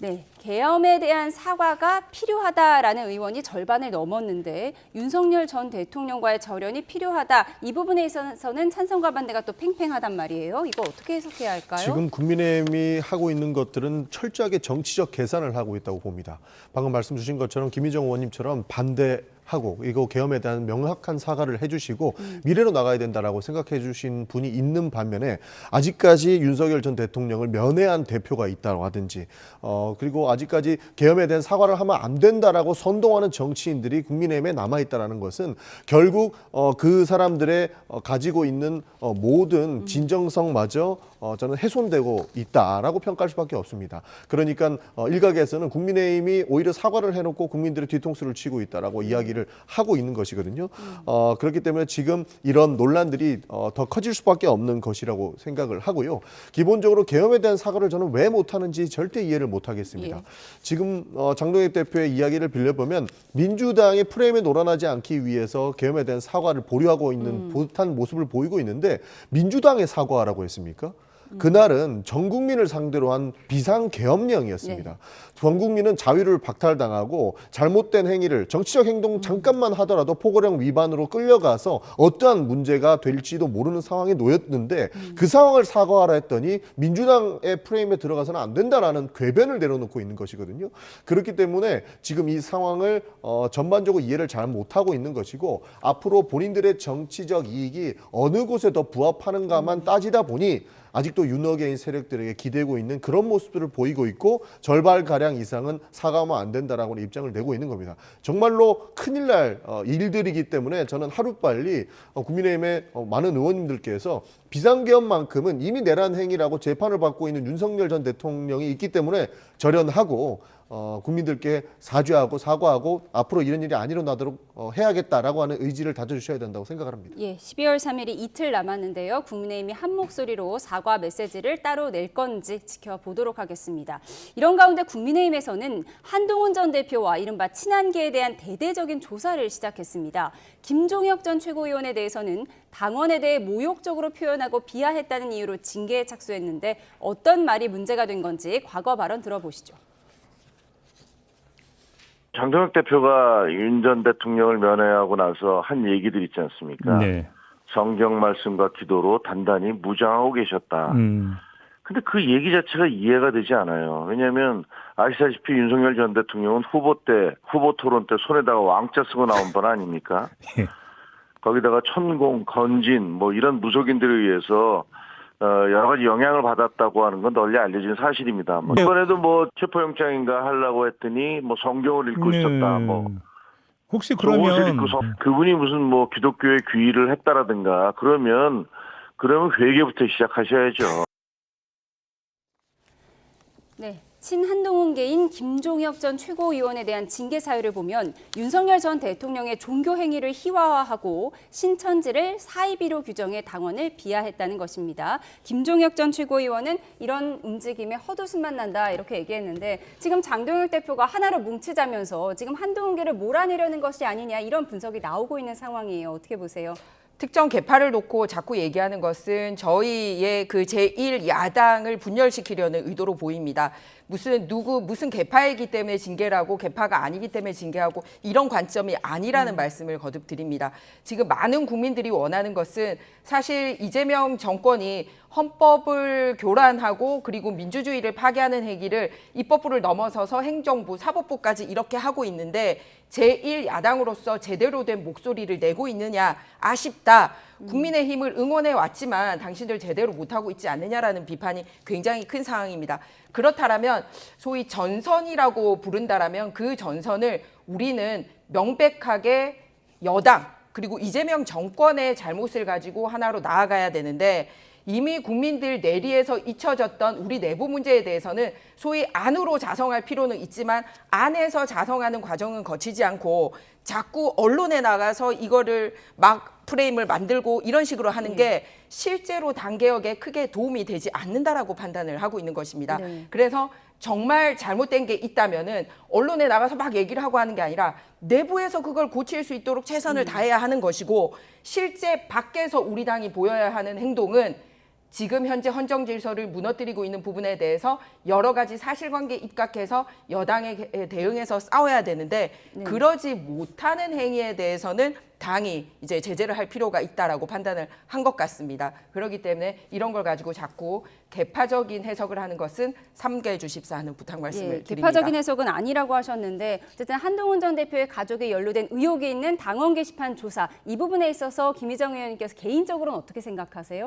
Speaker 1: 네, 계엄에 대한 사과가 필요하다라는 의원이 절반을 넘었는데 윤석열 전 대통령과의 절연이 필요하다. 이 부분에 있어서는 찬성과 반대가 또 팽팽하단 말이에요. 이거 어떻게 해석해야 할까요?
Speaker 14: 지금 국민의힘이 하고 있는 것들은 철저하게 정치적 계산을 하고 있다고 봅니다. 방금 말씀 주신 것처럼 김희정 의원님처럼 반대하고 이거 계엄에 대한 명확한 사과를 해주시고 미래로 나가야 된다라고 생각해 주신 분이 있는 반면에 아직까지 윤석열 전 대통령을 면회한 대표가 있다고 하든지 그리고 아직까지 계엄에 대한 사과를 하면 안 된다라고 선동하는 정치인들이 국민의힘에 남아있다는 것은 결국 그 사람들의 가지고 있는 모든 진정성마저 저는 훼손되고 있다라고 평가할 수밖에 없습니다. 그러니까 일각에서는 국민의힘이 오히려 사과를 해놓고 국민들의 뒤통수를 치고 있다라고 이야기를 하고 있는 것이거든요. 그렇기 때문에 지금 이런 논란들이 더 커질 수밖에 없는 것이라고 생각을 하고요. 기본적으로 계엄에 대한 사과를 저는 왜 못하는지 절대 이해를 못하겠습니다. 예. 지금 장동혁 대표의 이야기를 빌려보면 민주당의 프레임에 놀아나지 않기 위해서 계엄에 대한 사과를 보류하고 있는 듯한 모습을 보이고 있는데 민주당의 사과라고 했습니까? 그날은 전 국민을 상대로 한 비상계엄령이었습니다. 네. 전 국민은 자유를 박탈당하고 잘못된 행위를 정치적 행동 잠깐만 하더라도 포고령 위반으로 끌려가서 어떠한 문제가 될지도 모르는 상황에 놓였는데 그 상황을 사과하라 했더니 민주당의 프레임에 들어가서는 안 된다라는 궤변을 내려놓고 있는 것이거든요. 그렇기 때문에 지금 이 상황을 전반적으로 이해를 잘 못하고 있는 것이고 앞으로 본인들의 정치적 이익이 어느 곳에 더 부합하는가만 따지다 보니 아직도 윤어게인 세력들에게 기대고 있는 그런 모습들을 보이고 있고 절반가량 이상은 사과하면 안 된다라고 입장을 내고 있는 겁니다. 정말로 큰일 날 일들이기 때문에 저는 하루빨리 국민의힘의 많은 의원님들께서 비상계엄만큼은 이미 내란 행위라고 재판을 받고 있는 윤석열 전 대통령이 있기 때문에 절연하고 국민들께 사과하고 앞으로 이런 일이 안 일어나도록 해야겠다라고 하는 의지를 다져주셔야 된다고 생각을 합니다.
Speaker 1: 예, 12월 3일이 이틀 남았는데요. 국민의힘이 한 목소리로 사과 메시지를 따로 낼 건지 지켜보도록 하겠습니다. 이런 가운데 국민의힘에서는 한동훈 전 대표와 이른바 친한계에 대한 대대적인 조사를 시작했습니다. 김종혁 전 최고위원에 대해서는 당원에 대해 모욕적으로 표현하고 비하했다는 이유로 징계에 착수했는데 어떤 말이 문제가 된 건지 과거 발언 들어보시죠.
Speaker 21: 장동혁 대표가 윤 전 대통령을 면회하고 나서 한 얘기들 있지 않습니까? 네. 성경 말씀과 기도로 단단히 무장하고 계셨다. 근데 그 얘기 자체가 이해가 되지 않아요. 왜냐하면 아시다시피 윤석열 전 대통령은 후보 토론 때 손에다가 왕자 쓰고 나온 분 아닙니까? 거기다가 천공, 건진 뭐 이런 무속인들에 의해서 여러 가지 영향을 받았다고 하는 건 널리 알려진 사실입니다. 뭐 이번에도 뭐 체포영장인가 하려고 했더니 뭐 성경을 읽고 있었다. 뭐
Speaker 3: 혹시 그러면
Speaker 21: 그분이 무슨 뭐 기독교의 귀의를 했다라든가 그러면 회개부터 시작하셔야죠.
Speaker 1: 네. 친한동훈계인 김종혁 전 최고위원에 대한 징계 사유를 보면 윤석열 전 대통령의 종교 행위를 희화화하고 신천지를 사이비로 규정해 당원을 비하했다는 것입니다. 김종혁 전 최고위원은 이런 움직임에 헛웃음만 난다 이렇게 얘기했는데 지금 장동혁 대표가 하나로 뭉치자면서 지금 한동훈계를 몰아내려는 것이 아니냐 이런 분석이 나오고 있는 상황이에요. 어떻게 보세요?
Speaker 15: 특정 계파를 놓고 자꾸 얘기하는 것은 저희의 그 제1야당을 분열시키려는 의도로 보입니다. 무슨 계파이기 때문에 징계라고 계파가 아니기 때문에 징계하고 이런 관점이 아니라는 말씀을 거듭 드립니다. 지금 많은 국민들이 원하는 것은 사실 이재명 정권이 헌법을 교란하고 그리고 민주주의를 파괴하는 행위를 입법부를 넘어서서 행정부, 사법부까지 이렇게 하고 있는데 제1야당으로서 제대로 된 목소리를 내고 있느냐 아쉽다. 국민의힘을 응원해 왔지만 당신들 제대로 못하고 있지 않느냐라는 비판이 굉장히 큰 상황입니다. 그렇다면 소위 전선이라고 부른다라면 그 전선을 우리는 명백하게 여당 그리고 이재명 정권의 잘못을 가지고 하나로 나아가야 되는데 이미 국민들 내리에서 잊혀졌던 우리 내부 문제에 대해서는 소위 안으로 자성할 필요는 있지만 안에서 자성하는 과정은 거치지 않고 자꾸 언론에 나가서 이거를 막 프레임을 만들고 이런 식으로 하는 게 실제로 당 개혁에 크게 도움이 되지 않는다라고 판단을 하고 있는 것입니다. 그래서 정말 잘못된 게 있다면은 언론에 나가서 막 얘기를 하고 하는 게 아니라 내부에서 그걸 고칠 수 있도록 최선을 다해야 하는 것이고 실제 밖에서 우리 당이 보여야 하는 행동은 지금 현재 헌정 질서를 무너뜨리고 있는 부분에 대해서 여러 가지 사실관계 입각해서 여당에 대응해서 싸워야 되는데 그러지 못하는 행위에 대해서는 당이 이제 제재를 할 필요가 있다라고 판단을 한 것 같습니다. 그렇기 때문에 이런 걸 가지고 자꾸 개파적인 해석을 하는 것은 삼가해 주십사 하는 부탁 말씀을 드립니다.
Speaker 1: 개파적인 해석은 아니라고 하셨는데 어쨌든 한동훈 전 대표의 가족에 연루된 의혹이 있는 당원 게시판 조사 이 부분에 있어서 김희정 의원님께서 개인적으로는 어떻게 생각하세요?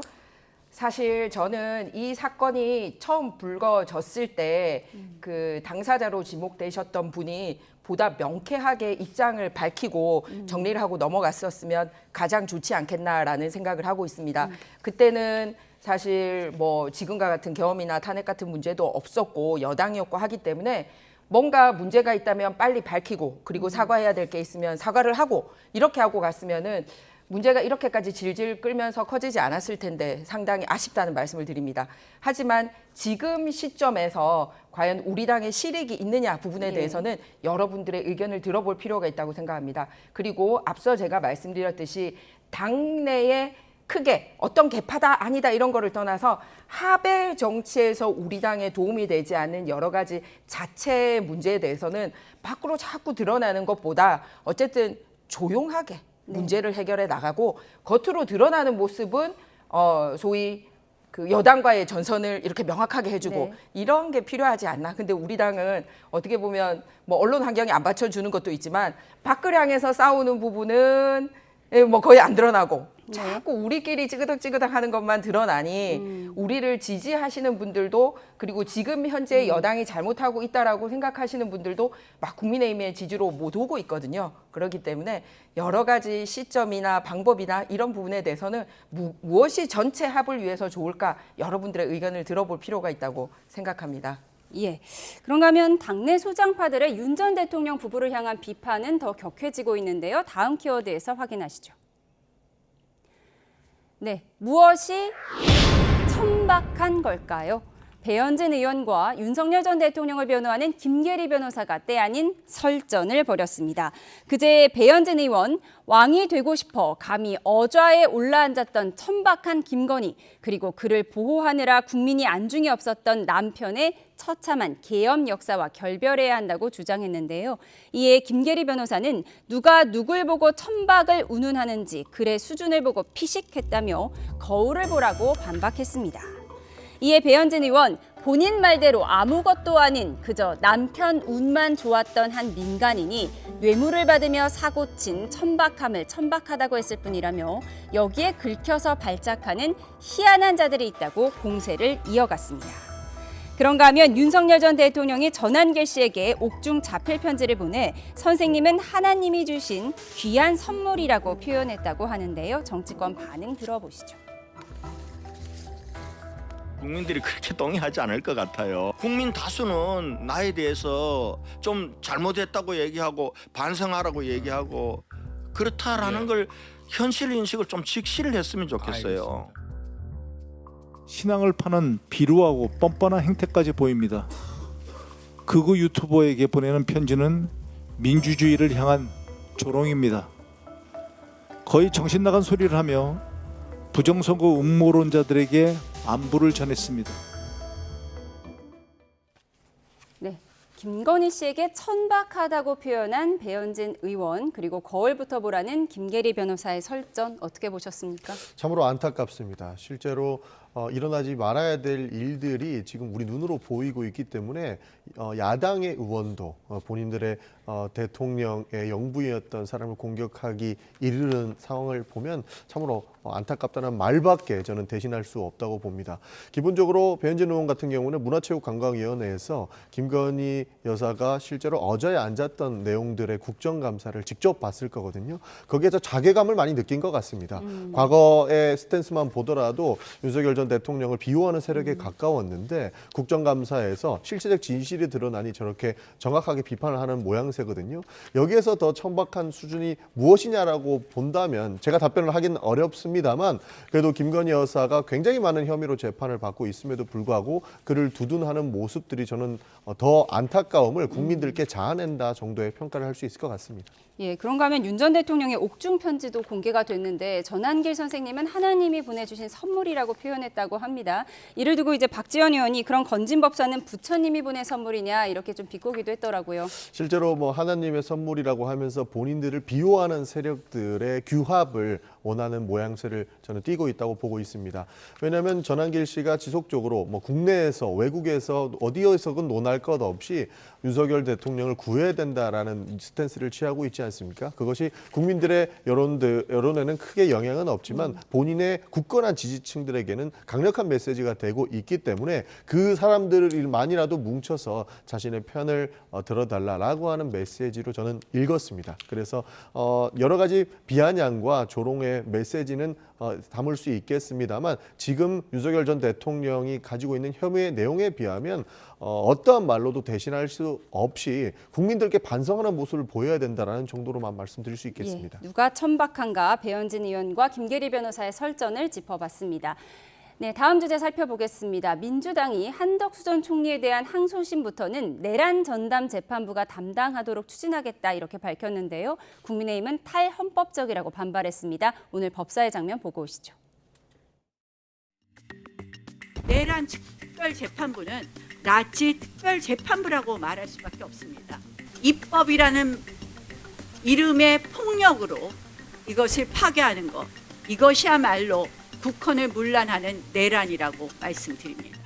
Speaker 15: 사실 저는 이 사건이 처음 불거졌을 때 그 당사자로 지목되셨던 분이 보다 명쾌하게 입장을 밝히고 정리를 하고 넘어갔었으면 가장 좋지 않겠나라는 생각을 하고 있습니다. 그때는 사실 뭐 지금과 같은 계엄이나 탄핵 같은 문제도 없었고 여당이었고 하기 때문에 뭔가 문제가 있다면 빨리 밝히고 그리고 사과해야 될 게 있으면 사과를 하고 이렇게 하고 갔으면은 문제가 이렇게까지 질질 끌면서 커지지 않았을 텐데 상당히 아쉽다는 말씀을 드립니다. 하지만 지금 시점에서 과연 우리 당의 실익이 있느냐 부분에 대해서는 여러분들의 의견을 들어볼 필요가 있다고 생각합니다. 그리고 앞서 제가 말씀드렸듯이 당내에 크게 어떤 개파다 아니다 이런 거를 떠나서 합의 정치에서 우리 당에 도움이 되지 않는 여러 가지 자체 문제에 대해서는 밖으로 자꾸 드러나는 것보다 어쨌든 조용하게 문제를 해결해 나가고 겉으로 드러나는 모습은 소위 그 여당과의 전선을 이렇게 명확하게 해주고 이런 게 필요하지 않나. 근데 우리 당은 어떻게 보면 뭐 언론 환경이 안 받쳐주는 것도 있지만 밖을 향해서 싸우는 부분은 뭐 거의 안 드러나고 자꾸 우리끼리 찌그덕찌그덕 하는 것만 드러나니 우리를 지지하시는 분들도 그리고 지금 현재 여당이 잘못하고 있다라고 생각하시는 분들도 막 국민의힘의 지지로 못 오고 있거든요. 그렇기 때문에 여러 가지 시점이나 방법이나 이런 부분에 대해서는 무엇이 전체 합을 위해서 좋을까 여러분들의 의견을 들어볼 필요가 있다고 생각합니다.
Speaker 1: 예. 그런가 하면 당내 소장파들의 윤 전 대통령 부부를 향한 비판은 더 격해지고 있는데요. 다음 키워드에서 확인하시죠. 네, 무엇이 천박한 걸까요? 배현진 의원과 윤석열 전 대통령을 변호하는 김계리 변호사가 때 아닌 설전을 벌였습니다. 그제 배현진 의원, 왕이 되고 싶어 감히 어좌에 올라앉았던 천박한 김건희, 그리고 그를 보호하느라 국민이 안중에 없었던 남편의 처참한 계엄 역사와 결별해야 한다고 주장했는데요. 이에 김계리 변호사는 누가 누굴 보고 천박을 운운하는지 글의 수준을 보고 피식했다며 거울을 보라고 반박했습니다. 이에 배현진 의원, 본인 말대로 아무것도 아닌 그저 남편 운만 좋았던 한 민간인이 뇌물을 받으며 사고친 천박함을 천박하다고 했을 뿐이라며 여기에 긁혀서 발작하는 희한한 자들이 있다고 공세를 이어갔습니다. 그런가 하면 윤석열 전 대통령이 전한길 씨에게 옥중 자필 편지를 보내 선생님은 하나님이 주신 귀한 선물이라고 표현했다고 하는데요. 정치권 반응 들어보시죠.
Speaker 3: 국민들이 그렇게 동의하지 않을 것 같아요. 국민 다수는 나에 대해서 좀 잘못했다고 얘기하고 반성하라고 얘기하고 그렇다라는 걸 현실 인식을 좀 직시를 했으면 좋겠어요.
Speaker 22: 신앙을 파는 비루하고 뻔뻔한 행태까지 보입니다. 극우 유튜버에게 보내는 편지는 민주주의를 향한 조롱입니다. 거의 정신 나간 소리를 하며 부정선거 음모론자들에게 안부를 전했습니다.
Speaker 1: 네, 김건희 씨에게 천박하다고 표현한 배현진 의원 그리고 거울부터 보라는 김계리 변호사의 설전 어떻게 보셨습니까?
Speaker 14: 참으로 안타깝습니다. 실제로 일어나지 말아야 될 일들이 지금 우리 눈으로 보이고 있기 때문에 야당의 의원도 본인들의 대통령의 영부인이었던 사람을 공격하기 이르는 상황을 보면 참으로 안타깝다는 말밖에 저는 대신할 수 없다고 봅니다. 기본적으로 배현진 의원 같은 경우는 문화체육관광위원회에서 김건희 여사가 실제로 어저에 앉았던 내용들의 국정감사를 직접 봤을 거거든요. 거기에서 자괴감을 많이 느낀 것 같습니다. 과거의 스탠스만 보더라도 윤석열 전 대통령을 비호하는 세력에 가까웠는데 국정감사에서 실체적 진실이 드러나니 저렇게 정확하게 비판을 하는 모양새거든요. 여기에서 더 천박한 수준이 무엇이냐라고 본다면 제가 답변을 하긴 어렵습니다만 그래도 김건희 여사가 굉장히 많은 혐의로 재판을 받고 있음에도 불구하고 그를 두둔하는 모습들이 저는 더 안타까움을 국민들께 자아낸다 정도의 평가를 할 수 있을 것 같습니다.
Speaker 1: 예, 그런가 하면 윤 전 대통령의 옥중 편지도 공개가 됐는데 전한길 선생님은 하나님이 보내주신 선물이라고 표현했다고 합니다. 이를 두고 이제 박지원 의원이 그런 건진법사는 부처님이 보낸 선물이냐 이렇게 좀 비꼬기도 했더라고요.
Speaker 14: 실제로 뭐 하나님의 선물이라고 하면서 본인들을 비호하는 세력들의 규합을 원하는 모양새를 저는 띠고 있다고 보고 있습니다. 왜냐하면 전한길 씨가 지속적으로 뭐 국내에서 외국에서 어디에서건 논할 것 없이 윤석열 대통령을 구해야 된다라는 스탠스를 취하고 있지 않습니까? 그것이 국민들의 여론에는 크게 영향은 없지만 본인의 굳건한 지지층들에게는 강력한 메시지가 되고 있기 때문에 그 사람들만이라도 뭉쳐서 자신의 편을 들어달라라고 하는 메시지로 저는 읽었습니다. 그래서 여러 가지 비아냥과 조롱의 메시지는 담을 수 있겠습니다만 지금 윤석열 전 대통령이 가지고 있는 혐의의 내용에 비하면 어떠한 말로도 대신할 수 없이 국민들께 반성하는 모습을 보여야 된다는 정도로만 말씀드릴 수 있겠습니다.
Speaker 1: 예, 누가 천박한가 배현진 의원과 김계리 변호사의 설전을 짚어봤습니다. 네, 다음 주제 살펴보겠습니다. 민주당이 한덕수 전 총리에 대한 항소심부터는 내란 전담 재판부가 담당하도록 추진하겠다 이렇게 밝혔는데요. 국민의힘은 탈헌법적이라고 반발했습니다. 오늘 법사의 장면 보고 오시죠.
Speaker 23: 내란 특별재판부는 나치 특별재판부라고 말할 수밖에 없습니다. 입법이라는 이름의 폭력으로 이것을 파괴하는 것, 이것이야말로 국헌을 문란하는 내란이라고 말씀드립니다.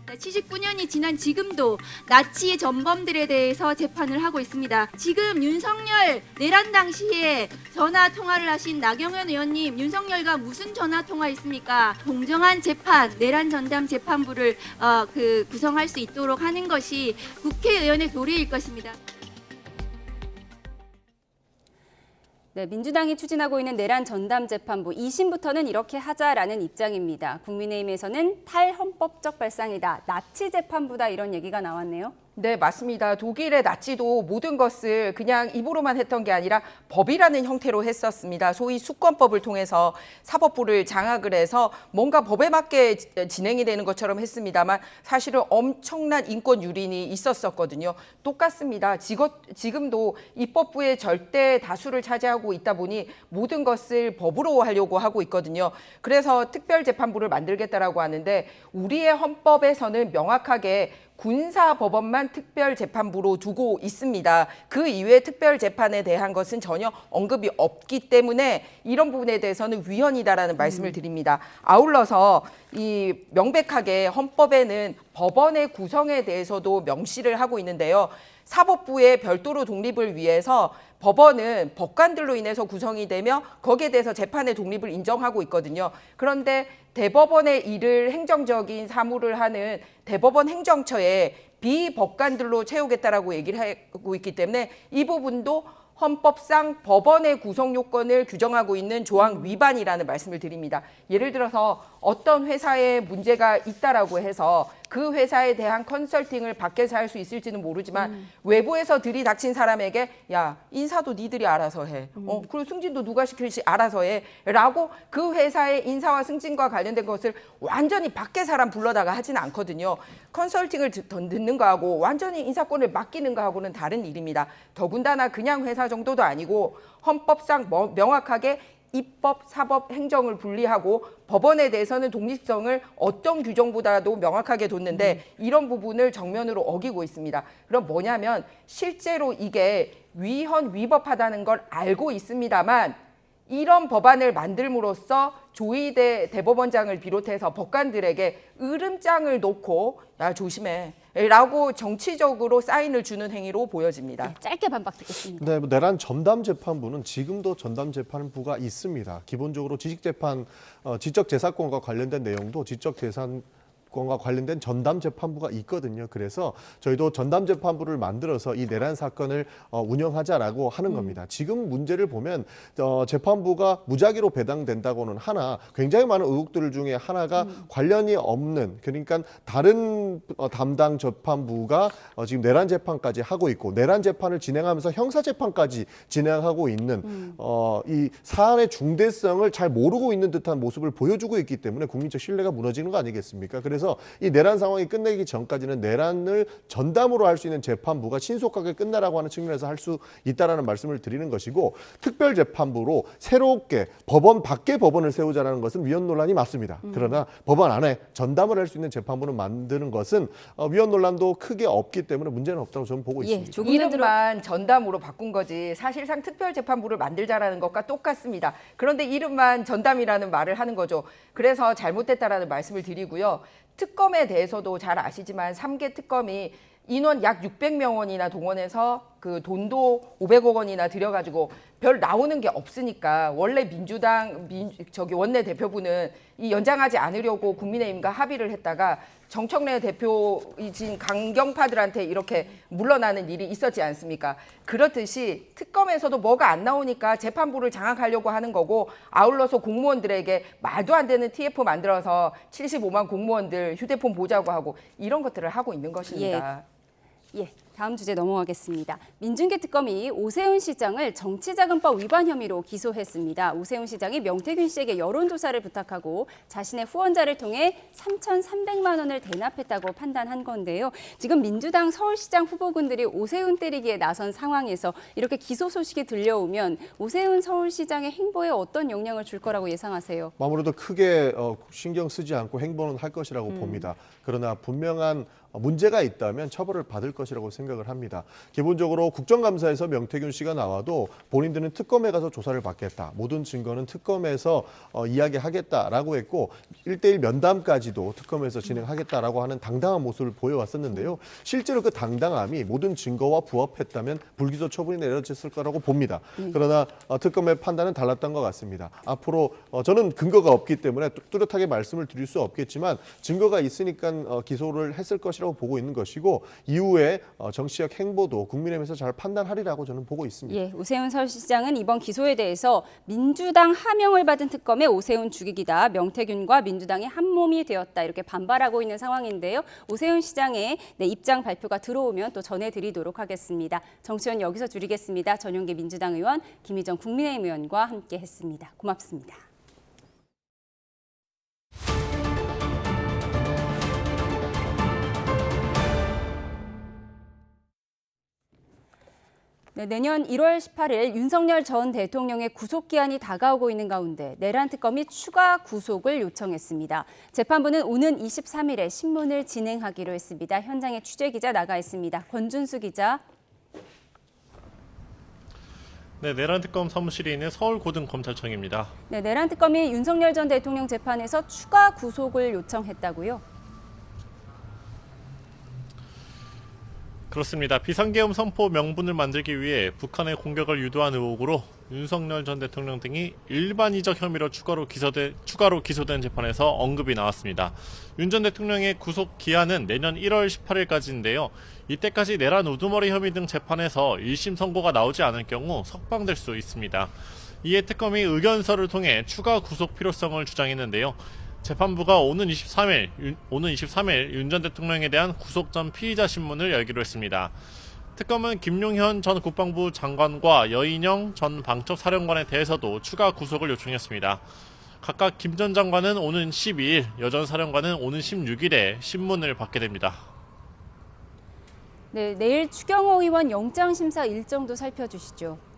Speaker 24: 79년이 지난 지금도 나치 전범들에 대해서 재판을 하고 있습니다. 지금 윤석열 내란 당시에 전화 통화를 하신 나경원 의원님, 윤석열과 무슨 전화 통화했습니까? 공정한 재판, 내란 전담 재판부를 구성할 수 있도록 하는 것이 국회의원의 도리일 것입니다.
Speaker 1: 네, 민주당이 추진하고 있는 내란 전담 재판부 2심부터는 이렇게 하자라는 입장입니다. 국민의힘에서는 탈헌법적 발상이다, 나치 재판부다 이런 얘기가 나왔네요.
Speaker 15: 네, 맞습니다. 독일의 나치도 모든 것을 그냥 입으로만 했던 게 아니라 법이라는 형태로 했었습니다. 소위 수권법을 통해서 사법부를 장악을 해서 뭔가 법에 맞게 진행이 되는 것처럼 했습니다만 사실은 엄청난 인권 유린이 있었었거든요. 똑같습니다. 지금도 입법부의 절대 다수를 차지하고 있다 보니 모든 것을 법으로 하려고 하고 있거든요. 그래서 특별재판부를 만들겠다라고 하는데 우리의 헌법에서는 명확하게 군사법원만 특별재판부로 두고 있습니다. 그 이외의 특별재판에 대한 것은 전혀 언급이 없기 때문에 이런 부분에 대해서는 위헌이다라는 말씀을 드립니다. 아울러서 이 명백하게 헌법에는 법원의 구성에 대해서도 명시를 하고 있는데요. 사법부의 별도로 독립을 위해서 법원은 법관들로 인해서 구성이 되며 거기에 대해서 재판의 독립을 인정하고 있거든요. 그런데 대법원의 일을 행정적인 사무를 하는 대법원 행정처에 비법관들로 채우겠다라고 얘기를 하고 있기 때문에 이 부분도 헌법상 법원의 구성 요건을 규정하고 있는 조항 위반이라는 말씀을 드립니다. 예를 들어서 어떤 회사에 문제가 있다라고 해서 그 회사에 대한 컨설팅을 밖에서 할 수 있을지는 모르지만 외부에서 들이닥친 사람에게 야, 인사도 니들이 알아서 해. 그리고 승진도 누가 시킬지 알아서 해. 라고 그 회사의 인사와 승진과 관련된 것을 완전히 밖에 사람 불러다가 하지는 않거든요. 컨설팅을 듣는 거하고 완전히 인사권을 맡기는 거하고는 다른 일입니다. 더군다나 그냥 회사 정도도 아니고 헌법상 명확하게 입법, 사법, 행정을 분리하고 법원에 대해서는 독립성을 어떤 규정보다도 명확하게 뒀는데 이런 부분을 정면으로 어기고 있습니다. 그럼 뭐냐면 실제로 이게 위헌, 위법하다는 걸 알고 있습니다만 이런 법안을 만들므로써 조희대 대법원장을 비롯해서 법관들에게 으름장을 놓고 야 조심해 라고 정치적으로 사인을 주는 행위로 보여집니다.
Speaker 1: 네, 짧게 반박 듣겠습니다.
Speaker 14: 네, 내란 전담 재판부는 지금도 전담 재판부가 있습니다. 기본적으로 지적 재산권과 관련된 내용도 지적 재산권과 관련된 전담 재판부가 있거든요. 그래서 저희도 전담 재판부를 만들어서 이 내란 사건을 운영하자라고 하는 겁니다. 지금 문제를 보면 재판부가 무작위로 배당된다고는 하나 굉장히 많은 의혹들 중에 하나가 관련이 없는, 그러니까 다른 담당 재판부가 지금 내란 재판까지 하고 있고 내란 재판을 진행하면서 형사 재판까지 진행하고 있는 이 사안의 중대성을 잘 모르고 있는 듯한 모습을 보여주고 있기 때문에 국민적 신뢰가 무너지는 거 아니겠습니까? 그래서 이 내란 상황이 끝내기 전까지는 내란을 전담으로 할 수 있는 재판부가 신속하게 끝나라고 하는 측면에서 할 수 있다라는 말씀을 드리는 것이고, 특별재판부로 새롭게 법원 밖에 법원을 세우자라는 것은 위헌 논란이 맞습니다. 그러나 법원 안에 전담을 할 수 있는 재판부를 만드는 것은 위헌 논란도 크게 없기 때문에 문제는 없다고 저는 보고 있습니다.
Speaker 15: 이름만 전담으로 바꾼 거지 사실상 특별재판부를 만들자라는 것과 똑같습니다. 그런데 이름만 전담이라는 말을 하는 거죠. 그래서 잘못됐다라는 말씀을 드리고요. 특검에 대해서도 잘 아시지만 3개 특검이 인원 약 600명 원이나 동원해서 그 돈도 500억 원이나 들여가지고 별 나오는 게 없으니까 원래 민주당 원내대표부는 이 연장하지 않으려고 국민의힘과 합의를 했다가 정청래 대표이신 강경파들한테 이렇게 물러나는 일이 있었지 않습니까? 그렇듯이 특검에서도 뭐가 안 나오니까 재판부를 장악하려고 하는 거고, 아울러서 공무원들에게 말도 안 되는 TF 만들어서 75만 공무원들 휴대폰 보자고 하고 이런 것들을 하고 있는 것입니다.
Speaker 1: 예, 다음 주제 넘어가겠습니다. 민중계 특검이 오세훈 시장을 정치자금법 위반 혐의로 기소했습니다. 오세훈 시장이 명태균 씨에게 여론조사를 부탁하고 자신의 후원자를 통해 3,300만 원을 대납했다고 판단한 건데요. 지금 민주당 서울시장 후보군들이 오세훈 때리기에 나선 상황에서 이렇게 기소 소식이 들려오면 오세훈 서울시장의 행보에 어떤 영향을 줄 거라고 예상하세요?
Speaker 14: 아무래도 크게 신경 쓰지 않고 행보는 할 것이라고 봅니다. 그러나 분명한 문제가 있다면 처벌을 받을 것이라고 생각을 합니다. 기본적으로 국정감사에서 명태균 씨가 나와도 본인들은 특검에 가서 조사를 받겠다, 모든 증거는 특검에서 이야기하겠다라고 했고 1:1 면담까지도 특검에서 진행하겠다라고 하는 당당한 모습을 보여왔었는데요. 실제로 그 당당함이 모든 증거와 부합했다면 불기소 처분이 내려졌을 거라고 봅니다. 그러나 특검의 판단은 달랐던 것 같습니다. 앞으로 저는 근거가 없기 때문에 뚜렷하게 말씀을 드릴 수 없겠지만 증거가 있으니까 기소를 했을 것이라고 보고 있는 것이고, 이후에 정치적 행보도 국민의힘에서 잘 판단하리라고 저는 보고 있습니다.
Speaker 1: 예, 오세훈 서울시장은 이번 기소에 대해서 민주당 하명을 받은 특검의 오세훈 죽이기다, 명태균과 민주당이 한 몸이 되었다 이렇게 반발하고 있는 상황인데요. 오세훈 시장의 입장 발표가 들어오면 또 전해드리도록 하겠습니다. 정치원 여기서 줄이겠습니다. 전용기 민주당 의원, 김희정 국민의힘 의원과 함께했습니다. 고맙습니다. 네, 내년 1월 18일 윤석열 전 대통령의 구속기한이 다가오고 있는 가운데 내란 특검이 추가 구속을 요청했습니다. 재판부는 오는 23일에 신문을 진행하기로 했습니다. 현장에 취재기자 나가 있습니다. 권준수 기자.
Speaker 5: 네, 내란 특검 사무실이 있는 서울고등검찰청입니다.
Speaker 1: 네, 내란 특검이 윤석열 전 대통령 재판에서 추가 구속을 요청했다고요?
Speaker 5: 그렇습니다. 비상계엄 선포 명분을 만들기 위해 북한의 공격을 유도한 의혹으로 윤석열 전 대통령 등이 일반이적 혐의로 추가로 기소된 재판에서 언급이 나왔습니다. 윤 전 대통령의 구속 기한은 내년 1월 18일까지인데요. 이때까지 내란 우두머리 혐의 등 재판에서 1심 선고가 나오지 않을 경우 석방될 수 있습니다. 이에 특검이 의견서를 통해 추가 구속 필요성을 주장했는데요. 재판부가 오는 23일 윤 전 대통령에 대한 구속 전 피의자 신문을 열기로 했습니다. 특검은 김용현 전 국방부 장관과 여인영 전 방첩사령관에 대해서도 추가 구속을 요청했습니다. 각각 김 전 장관은 오는 12일, 여 전 사령관은 오는 16일에 신문을 받게 됩니다.
Speaker 1: 네, 내일 추경호 의원 영장 심사 일정도 살펴주시죠.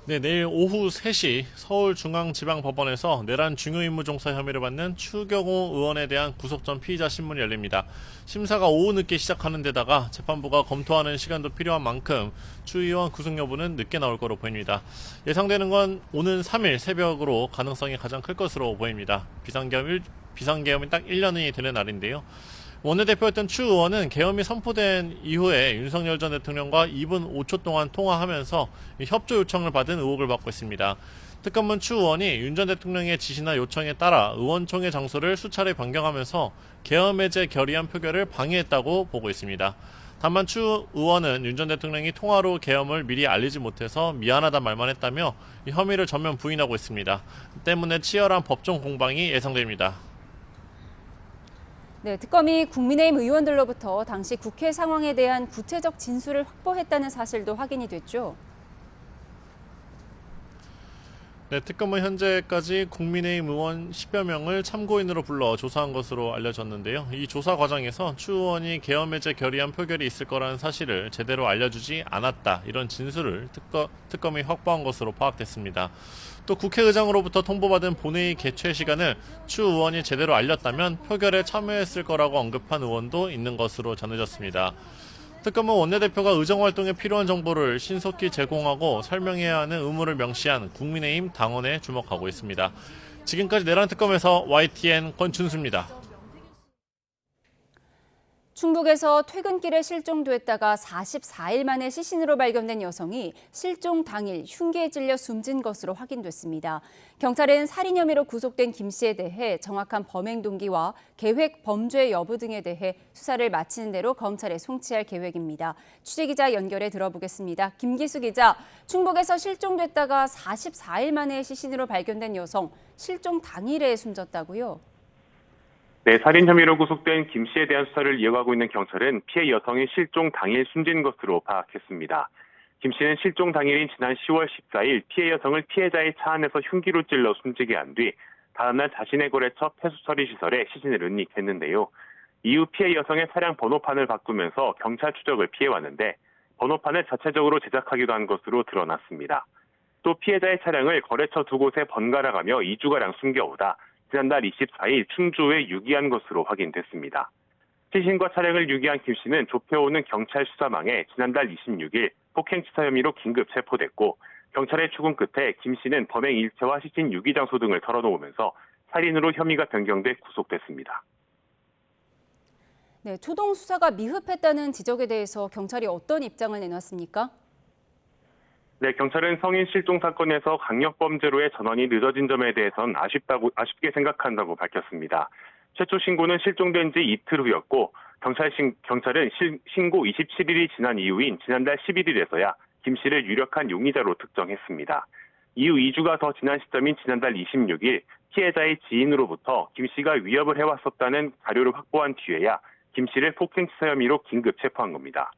Speaker 5: 네, 내일 오후 3시 서울중앙지방법원에서 내란 중요임무종사 혐의를 받는 추경호 의원에 대한 구속 전 피의자 신문이 열립니다. 심사가 오후 늦게 시작하는 데다가 재판부가 검토하는 시간도 필요한 만큼 추 의원 구속 여부는 늦게 나올 거로 보입니다. 예상되는 건 오는 3일 새벽으로 가능성이 가장 클 것으로 보입니다. 비상계엄이 딱 1년이 되는 날인데요. 원내대표였던 추 의원은 계엄이 선포된 이후에 윤석열 전 대통령과 2분 5초 동안 통화하면서 협조 요청을 받은 의혹을 받고 있습니다. 특검은 추 의원이 윤 전 대통령의 지시나 요청에 따라 의원총회 장소를 수차례 변경하면서 계엄 해제 결의안 표결을 방해했다고 보고 있습니다. 다만 추 의원은 윤 전 대통령이 통화로 계엄을 미리 알리지 못해서 미안하다 말만 했다며 이 혐의를 전면 부인하고 있습니다. 때문에 치열한 법정 공방이 예상됩니다.
Speaker 1: 네, 특검이 국민의힘 의원들로부터 당시 국회 상황에 대한 구체적 진술을 확보했다는 사실도 확인이 됐죠.
Speaker 5: 네, 특검은 현재까지 국민의힘 의원 10여 명을 참고인으로 불러 조사한 것으로 알려졌는데요. 이 조사 과정에서 추 의원이 계엄 해제 결의안 표결이 있을 거라는 사실을 제대로 알려주지 않았다. 이런 진술을 특검이 확보한 것으로 파악됐습니다. 또 국회의장으로부터 통보받은 본회의 개최 시간을 추 의원이 제대로 알렸다면 표결에 참여했을 거라고 언급한 의원도 있는 것으로 전해졌습니다. 특검은 원내대표가 의정활동에 필요한 정보를 신속히 제공하고 설명해야 하는 의무를 명시한 국민의힘 당원에 주목하고 있습니다. 지금까지 내란특검에서 YTN 권춘수입니다.
Speaker 1: 충북에서 퇴근길에 실종됐다가 44일 만에 시신으로 발견된 여성이 실종 당일 흉기에 찔려 숨진 것으로 확인됐습니다. 경찰은 살인 혐의로 구속된 김 씨에 대해 정확한 범행 동기와 계획 범죄 여부 등에 대해 수사를 마치는 대로 검찰에 송치할 계획입니다. 취재기자 연결해 들어보겠습니다. 김기수 기자, 충북에서 실종됐다가 44일 만에 시신으로 발견된 여성, 실종 당일에 숨졌다고요?
Speaker 6: 네, 살인 혐의로 구속된 김 씨에 대한 수사를 이어가고 있는 경찰은 피해 여성이 실종 당일 숨진 것으로 파악했습니다. 김 씨는 실종 당일인 지난 10월 14일 피해 여성을 피해자의 차 안에서 흉기로 찔러 숨지게 한 뒤 다음날 자신의 거래처 폐수처리 시설에 시신을 은닉했는데요. 이후 피해 여성의 차량 번호판을 바꾸면서 경찰 추적을 피해왔는데 번호판을 자체적으로 제작하기도 한 것으로 드러났습니다. 또 피해자의 차량을 거래처 두 곳에 번갈아가며 2주가량 숨겨오다 지난달 24일 충주에 유기한 것으로 확인됐습니다. 시신과 차량을 유기한 김 씨는 좁혀오는 경찰 수사망에 지난달 26일 폭행치사 혐의로 긴급 체포됐고 경찰의 추궁 끝에 김 씨는 범행 일체와 시신 유기 장소 등을 털어놓으면서 살인으로 혐의가 변경돼 구속됐습니다.
Speaker 1: 네, 초동 수사가 미흡했다는 지적에 대해서 경찰이 어떤 입장을 내놨습니까?
Speaker 6: 네, 경찰은 성인 실종 사건에서 강력범죄로의 전원이 늦어진 점에 대해선 아쉽게 생각한다고 밝혔습니다. 최초 신고는 실종된 지 이틀 후였고 경찰은 신고 27일이 지난 이후인 지난달 11일에서야 김 씨를 유력한 용의자로 특정했습니다. 이후 2주가 더 지난 시점인 지난달 26일 피해자의 지인으로부터 김 씨가 위협을 해왔었다는 자료를 확보한 뒤에야 김 씨를 폭행치사 혐의로 긴급 체포한 겁니다.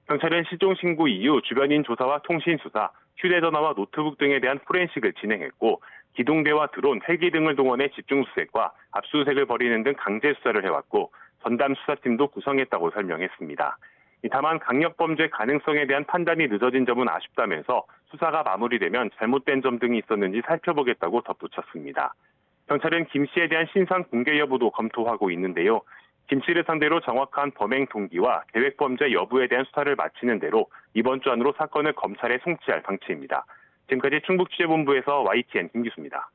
Speaker 6: 경찰은 실종 신고 이후 주변인 조사와 통신 수사, 휴대전화와 노트북 등에 대한 포렌식을 진행했고 기동대와 드론, 헬기 등을 동원해 집중수색과 압수수색을 벌이는 등 강제 수사를 해왔고 전담 수사팀도 구성했다고 설명했습니다. 다만 강력범죄 가능성에 대한 판단이 늦어진 점은 아쉽다면서 수사가 마무리되면 잘못된 점 등이 있었는지 살펴보겠다고 덧붙였습니다. 경찰은 김 씨에 대한 신상 공개 여부도 검토하고 있는데요. 김 씨를 상대로 정확한 범행 동기와 계획범죄 여부에 대한 수사를 마치는 대로 이번 주 안으로 사건을 검찰에 송치할 방침입니다. 지금까지 충북취재본부에서 YTN 김기수입니다.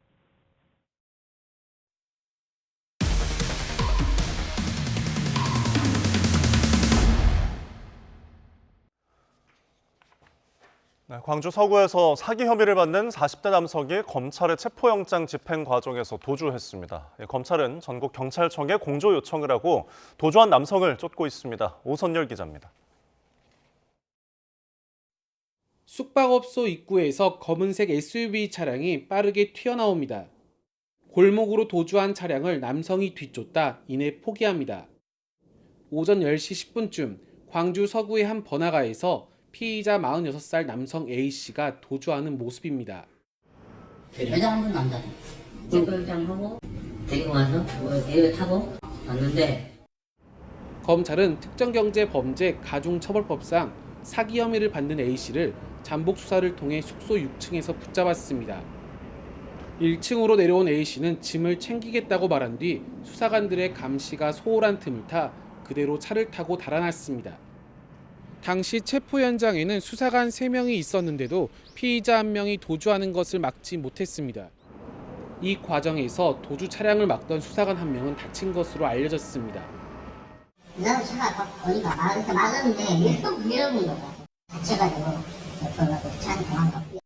Speaker 2: 광주 서구에서 사기 혐의를 받는 40대 남성이 검찰의 체포영장 집행 과정에서 도주했습니다. 검찰은 전국 경찰청에 공조 요청을 하고 도주한 남성을 쫓고 있습니다. 오선열 기자입니다.
Speaker 7: 숙박업소 입구에서 검은색 SUV 차량이 빠르게 튀어나옵니다. 골목으로 도주한 차량을 남성이 뒤쫓다 이내 포기합니다. 오전 10시 10분쯤 광주 서구의 한 번화가에서 피의자 46살 남성 A씨가 도주하는 모습입니다.
Speaker 8: 회장한 남자네. 체포영장하고 데리고 와서 대회 타고 왔는데
Speaker 7: 검찰은 특정경제범죄 가중처벌법상 사기 혐의를 받는 A씨를 잠복 수사를 통해 숙소 6층에서 붙잡았습니다. 1층으로 내려온 A씨는 짐을 챙기겠다고 말한 뒤 수사관들의 감시가 소홀한 틈을 타 그대로 차를 타고 달아났습니다. 당시 체포 현장에는 수사관 3명이 있었는데도 피의자 1명이 도주하는 것을 막지 못했습니다. 이 과정에서 도주 차량을 막던 수사관 1명은 다친 것으로 알려졌습니다.
Speaker 8: 그다음 차가 보니까 막았는데 밀어본 거죠. 다쳐가지고 차는 도망갔고요.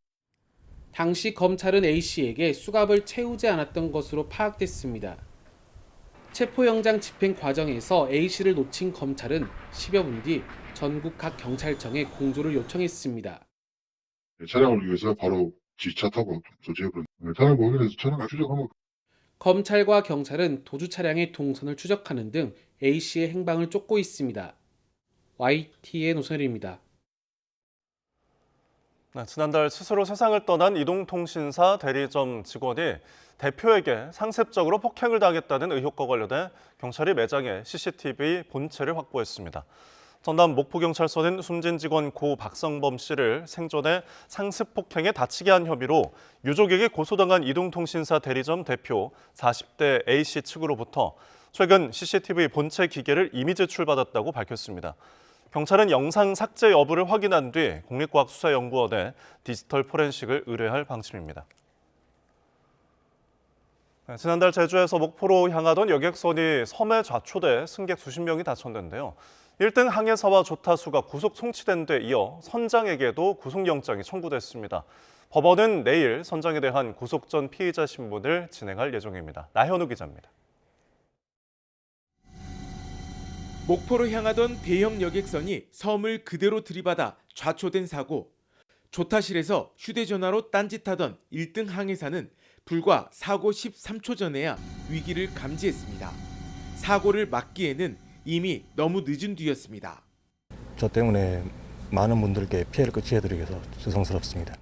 Speaker 7: 당시 검찰은 A씨에게 수갑을 채우지 않았던 것으로 파악됐습니다. 체포영장 집행 과정에서 A씨를 놓친 검찰은 10여 분 뒤 전국 각 경찰청에 공조를 요청했습니다.
Speaker 9: 차량을 위해서 바로 지차 타고 조지해버렸습니다. 차량 공연에서 차량을 추적하면
Speaker 7: 검찰과 경찰은 도주 차량의 동선을 추적하는 등 A씨의 행방을 쫓고 있습니다. YTN 오선일입니다.
Speaker 2: 지난달 스스로 세상을 떠난 이동통신사 대리점 직원이 대표에게 상습적으로 폭행을 당했다는 의혹과 관련해 경찰이 매장에 CCTV 본체를 확보했습니다. 전남 목포경찰서는 숨진 직원 고 박성범 씨를 생전에 상습 폭행에 다치게 한 혐의로 유족에게 고소당한 이동통신사 대리점 대표 40대 A씨 측으로부터 최근 CCTV 본체 기계를 이미 제출받았다고 밝혔습니다. 경찰은 영상 삭제 여부를 확인한 뒤 국립과학수사연구원에 디지털 포렌식을 의뢰할 방침입니다. 지난달 제주에서 목포로 향하던 여객선이 섬에 좌초돼 승객 수십 명이 다쳤는데요. 1등 항해사와 조타수가 구속 송치된 데 이어 선장에게도 구속영장이 청구됐습니다. 법원은 내일 선장에 대한 구속 전 피의자 신문을 진행할 예정입니다. 나현우 기자입니다.
Speaker 25: 목포로 향하던 대형 여객선이 섬을 그대로 들이받아 좌초된 사고. 조타실에서 휴대전화로 딴짓하던 1등 항해사는 불과 사고 13초 전에야 위기를 감지했습니다. 사고를 막기에는 이미 너무 늦은 뒤였습니다.
Speaker 26: 저 때문에 많은 분들께 피해를 끼쳐드리게 죄송스럽습니다.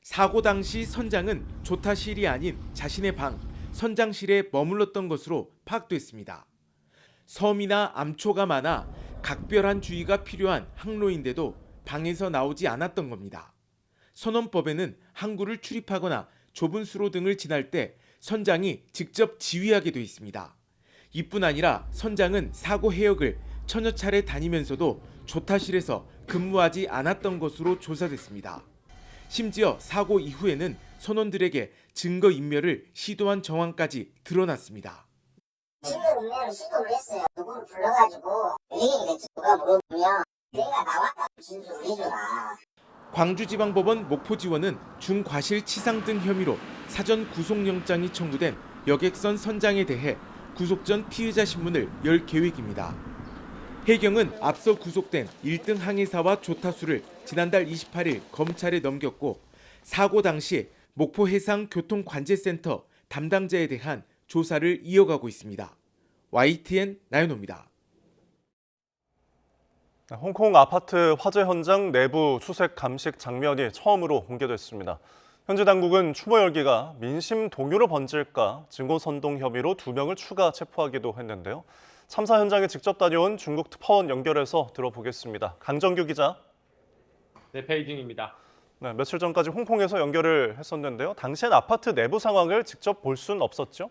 Speaker 25: 사고 당시 선장은 조타실이 아닌 자신의 방, 선장실에 머물렀던 것으로 파악됐습니다. 섬이나 암초가 많아 각별한 주의가 필요한 항로인데도 방에서 나오지 않았던 겁니다. 선원법에는 항구를 출입하거나 좁은 수로 등을 지날 때 선장이 직접 지휘하게 돼 있습니다. 이뿐 아니라 선장은 사고 해역을 천여 차례 다니면서도 조타실에서 근무하지 않았던 것으로 조사됐습니다. 심지어 사고 이후에는 선원들에게 증거인멸을 시도한 정황까지 드러났습니다.
Speaker 8: 증거인멸을 시도를 했어요. 누구를 불러가지고 얘기했지. 누가 물어보면 내가 나왔다 진술을 해줘라.
Speaker 25: 광주지방법원 목포지원은 중과실치상 등 혐의로 사전 구속영장이 청구된 여객선 선장에 대해 구속 전 피의자 신문을 열 계획입니다. 해경은 앞서 구속된 1등 항해사와 조타수를 지난달 28일 검찰에 넘겼고 사고 당시 목포해상교통관제센터 담당자에 대한 조사를 이어가고 있습니다. YTN 나연호입니다.
Speaker 2: 홍콩 아파트 화재 현장 내부 수색 감식 장면이 처음으로 공개됐습니다. 현지 당국은 추모 열기가 민심 동요로 번질까 증거 선동 혐의로 2명을 추가 체포하기도 했는데요. 참사 현장에 직접 다녀온 중국 특파원 연결해서 들어보겠습니다. 강정규 기자.
Speaker 27: 네, 베이징입니다.
Speaker 2: 네, 며칠 전까지 홍콩에서 연결을 했었는데요. 당시엔 아파트 내부 상황을 직접 볼 수는 없었죠?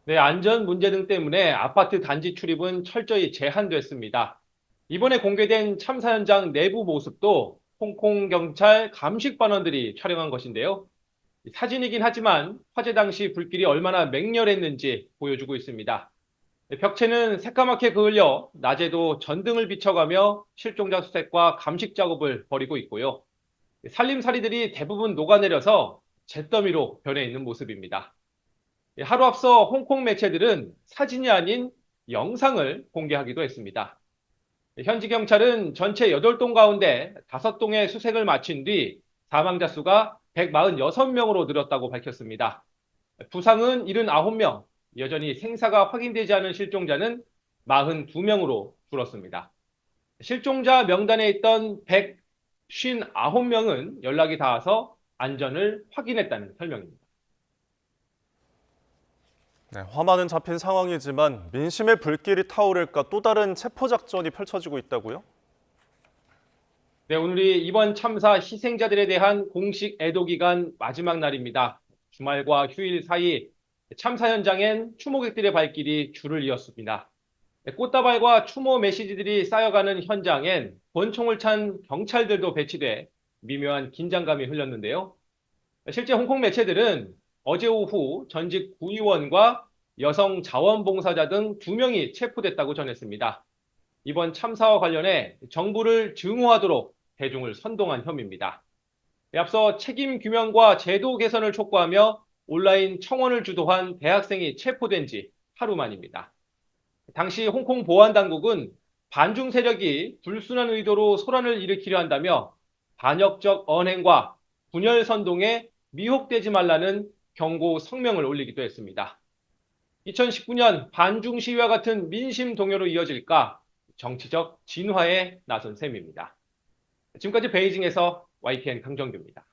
Speaker 27: 네, 안전 문제 등 때문에 아파트 단지 출입은 철저히 제한됐습니다. 이번에 공개된 참사 현장 내부 모습도 홍콩 경찰 감식 반원들이 촬영한 것인데요. 사진이긴 하지만 화재 당시 불길이 얼마나 맹렬했는지 보여주고 있습니다. 벽체는 새까맣게 그을려 낮에도 전등을 비춰가며 실종자 수색과 감식 작업을 벌이고 있고요. 살림살이들이 대부분 녹아내려서 잿더미로 변해 있는 모습입니다. 하루 앞서 홍콩 매체들은 사진이 아닌 영상을 공개하기도 했습니다. 현지 경찰은 전체 8동 가운데 5동의 수색을 마친 뒤 사망자 수가 146명으로 늘었다고 밝혔습니다. 부상은 79명, 여전히 생사가 확인되지 않은 실종자는 42명으로 줄었습니다. 실종자 명단에 있던 159명은 연락이 닿아서 안전을 확인했다는 설명입니다.
Speaker 2: 네, 화만은 잡힌 상황이지만 민심의 불길이 타오를까 또 다른 체포작전이 펼쳐지고 있다고요?
Speaker 27: 네, 오늘이 이번 참사 희생자들에 대한 공식 애도 기간 마지막 날입니다. 주말과 휴일 사이 참사 현장엔 추모객들의 발길이 줄을 이었습니다. 꽃다발과 추모 메시지들이 쌓여가는 현장엔 권총을 찬 경찰들도 배치돼 미묘한 긴장감이 흘렀는데요. 실제 홍콩 매체들은 어제 오후 전직 구의원과 여성 자원봉사자 등 2명이 체포됐다고 전했습니다. 이번 참사와 관련해 정부를 증오하도록 대중을 선동한 혐의입니다. 앞서 책임 규명과 제도 개선을 촉구하며 온라인 청원을 주도한 대학생이 체포된 지 하루 만입니다. 당시 홍콩 보안당국은 반중 세력이 불순한 의도로 소란을 일으키려 한다며 반역적 언행과 분열 선동에 미혹되지 말라는 경고 성명을 올리기도 했습니다. 2019년 반중 시위와 같은 민심 동요로 이어질까 정치적 진화에 나선 셈입니다. 지금까지 베이징에서 YTN 강정규입니다.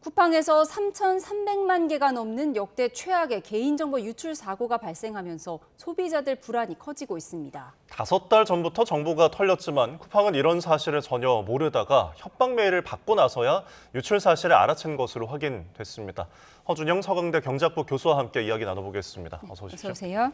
Speaker 1: 쿠팡에서 3,300만 개가 넘는 역대 최악의 개인정보 유출 사고가 발생하면서 소비자들 불안이 커지고 있습니다.
Speaker 2: 5달 전부터 정보가 털렸지만 쿠팡은 이런 사실을 전혀 모르다가 협박 메일을 받고 나서야 유출 사실을 알아챈 것으로 확인됐습니다. 허준영 서강대 경제학부 교수와 함께 이야기 나눠보겠습니다. 어서 오십시오.
Speaker 1: 어서 오세요.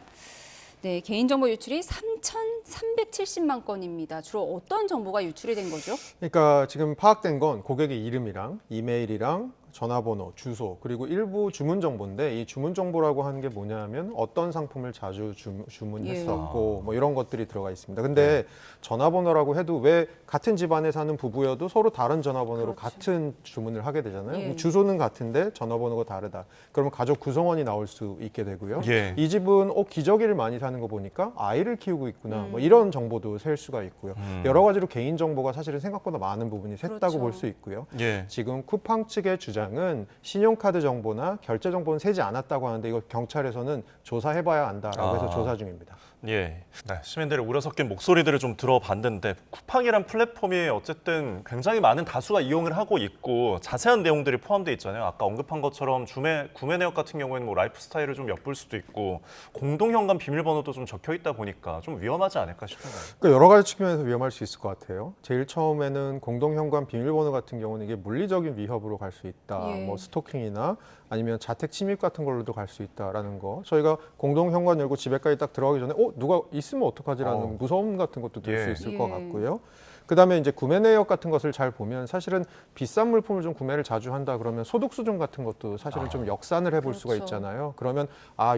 Speaker 1: 네, 개인정보 유출이 3,370만 건입니다. 주로 어떤 정보가 유출이 된 거죠?
Speaker 4: 그러니까 지금 파악된 건 고객의 이름이랑 이메일이랑 전화번호, 주소, 그리고 일부 주문 정보인데 이 주문 정보라고 하는 게 뭐냐면 어떤 상품을 자주 주문했었고 뭐 이런 것들이 들어가 있습니다. 근데 전화번호라고 해도 왜 같은 집안에 사는 부부여도 서로 다른 전화번호로 같은 주문을 하게 되잖아요. 주소는 같은데 전화번호가 다르다. 그러면 가족 구성원이 나올 수 있게 되고요. 이 집은 기저귀를 많이 사는 거 보니까 아이를 키우고 있구나. 뭐 이런 정보도 셀 수가 있고요. 여러 가지로 개인 정보가 사실은 생각보다 많은 부분이 샜다고 볼 수 있고요. 지금 쿠팡 측의 주장 은 신용카드 정보나 결제 정보는 세지 않았다고 하는데 이거 경찰에서는 조사해봐야 한다라고 해서 조사 중입니다.
Speaker 2: 네, 시민들의 우려 섞인 목소리들을 좀 들어봤는데 쿠팡이란 플랫폼이 어쨌든 굉장히 많은 다수가 이용을 하고 있고 자세한 내용들이 포함되어 있잖아요. 아까 언급한 것처럼 구매 내역 같은 경우에는 뭐 라이프 스타일을 좀 엿볼 수도 있고 공동현관 비밀번호도 좀 적혀 있다 보니까 좀 위험하지 않을까 싶은데요.
Speaker 4: 그러니까 여러 가지 측면에서 위험할 수 있을 것 같아요. 제일 처음에는 공동현관 비밀번호 같은 경우는 이게 물리적인 위협으로 갈 수 있다. 뭐 스토킹이나 아니면 자택 침입 같은 걸로도 갈 수 있다라는 거. 저희가 공동현관 열고 집에까지 딱 들어가기 전에 누가 있으면 어떡하지라는 무서움 같은 것도 들 수 있을 것 같고요. 그다음에 이제 구매 내역 같은 것을 잘 보면 사실은 비싼 물품을 좀 구매를 자주 한다 그러면 소득 수준 같은 것도 사실은 좀 역산을 해볼 수가 있잖아요. 그러면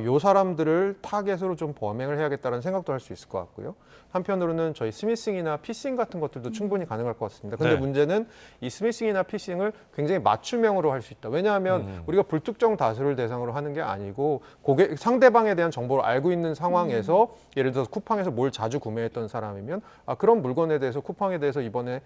Speaker 4: 요 사람들을 타겟으로 좀 범행을 해야겠다는 생각도 할 수 있을 것 같고요. 한편으로는 저희 스미싱이나 피싱 같은 것들도 충분히 가능할 것 같습니다. 근데 문제는 이 스미싱이나 피싱을 굉장히 맞춤형으로 할 수 있다. 왜냐하면 우리가 불특정 다수를 대상으로 하는 게 아니고 상대방에 대한 정보를 알고 있는 상황에서 예를 들어서 쿠팡에서 뭘 자주 구매했던 사람이면 그런 물건에 대해서 쿠팡에 대해서 이번에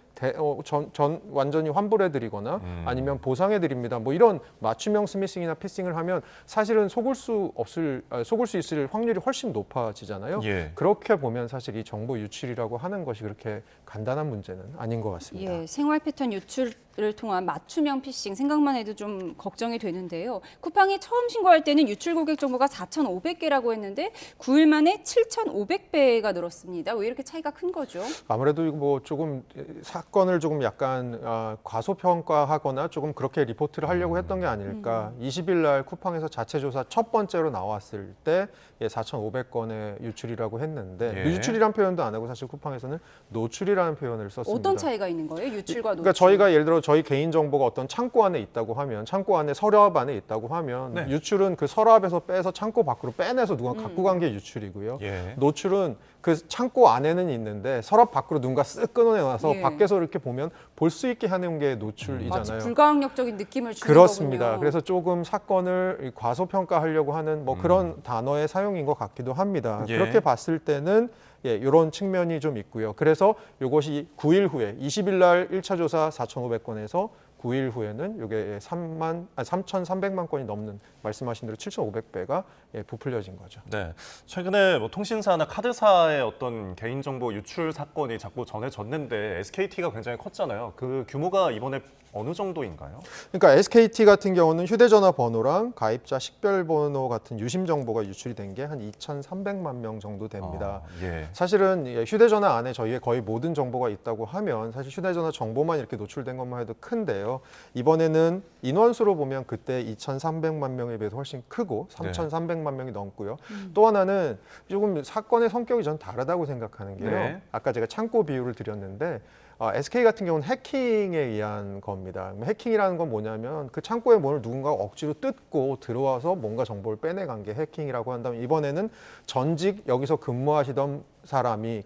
Speaker 4: 완전히 환불해드리거나 아니면 보상해드립니다. 뭐 이런 맞춤형 스미싱이나 피싱을 하면 사실은 속을 수 있을 확률이 훨씬 높아지잖아요. 그렇게 보면 사실 이 정보 유출이라고 하는 것이 그렇게 간단한 문제는 아닌 것 같습니다.
Speaker 1: 생활 패턴 유출 를 통한 맞춤형 피싱 생각만 해도 좀 걱정이 되는데요. 쿠팡이 처음 신고할 때는 유출 고객 정보가 4,500개라고 했는데 9일 만에 7,500배가 늘었습니다. 왜 이렇게 차이가 큰 거죠?
Speaker 4: 아무래도 뭐 조금 사건을 조금 약간 과소평가하거나 조금 그렇게 리포트를 하려고 했던 게 아닐까. 20일 날 쿠팡에서 자체 조사 첫 번째로 나왔을 때 4,500건의 유출이라고 했는데
Speaker 2: 예.
Speaker 4: 유출이라는 표현도 안 하고 사실 쿠팡에서는 노출이라는 표현을 썼습니다.
Speaker 1: 어떤 차이가 있는 거예요? 유출과 노출?
Speaker 4: 그러니까 저희가 예를 들어 저희 개인 정보가 어떤 창고 안에 있다고 하면, 창고 안에 서랍 안에 있다고 하면
Speaker 2: 네.
Speaker 4: 유출은 그 서랍에서 빼서 창고 밖으로 빼내서 누가 갖고 간 게 유출이고요.
Speaker 2: 예.
Speaker 4: 노출은 그 창고 안에는 있는데 서랍 밖으로 누군가 쓱 끊어내놔서
Speaker 1: 예.
Speaker 4: 밖에서 이렇게 보면 볼 수 있게 하는 게 노출이잖아요.
Speaker 1: 마치 불가항력적인 느낌을 주는
Speaker 4: 그렇습니다.
Speaker 1: 거군요.
Speaker 4: 그래서 조금 사건을 과소평가하려고 하는 뭐 그런 단어의 사용인 것 같기도 합니다.
Speaker 2: 예.
Speaker 4: 그렇게 봤을 때는 이런 측면이 좀 있고요. 그래서 이것이 9일 후에 20일 날 1차 조사 4,500건에서 9일 후에는 이게 3,300만 건이 넘는 말씀하신 대로 7,500배가 부풀려진 거죠.
Speaker 2: 네, 최근에 뭐 통신사나 카드사의 어떤 개인정보 유출 사건이 자꾸 전해졌는데 SKT가 굉장히 컸잖아요. 그 규모가 이번에 어느 정도인가요?
Speaker 4: 그러니까 SKT 같은 경우는 휴대전화 번호랑 가입자 식별번호 같은 유심 정보가 유출이 된 게 한 2,300만 명 정도 됩니다.
Speaker 2: 예.
Speaker 4: 사실은 휴대전화 안에 저희의 거의 모든 정보가 있다고 하면 사실 휴대전화 정보만 이렇게 노출된 것만 해도 큰데요. 이번에는 인원수로 보면 그때 2,300만 명에 비해서 훨씬 크고 3,300만 명이 넘고요. 또 하나는 조금 사건의 성격이 전 다르다고 생각하는 게요.
Speaker 2: 네.
Speaker 4: 아까 제가 창고 비유를 드렸는데 SK 같은 경우는 해킹에 의한 겁니다. 해킹이라는 건 뭐냐면 그 창고의 문을 누군가가 억지로 뜯고 들어와서 뭔가 정보를 빼내간 게 해킹이라고 한다면, 이번에는 전직 여기서 근무하던 사람이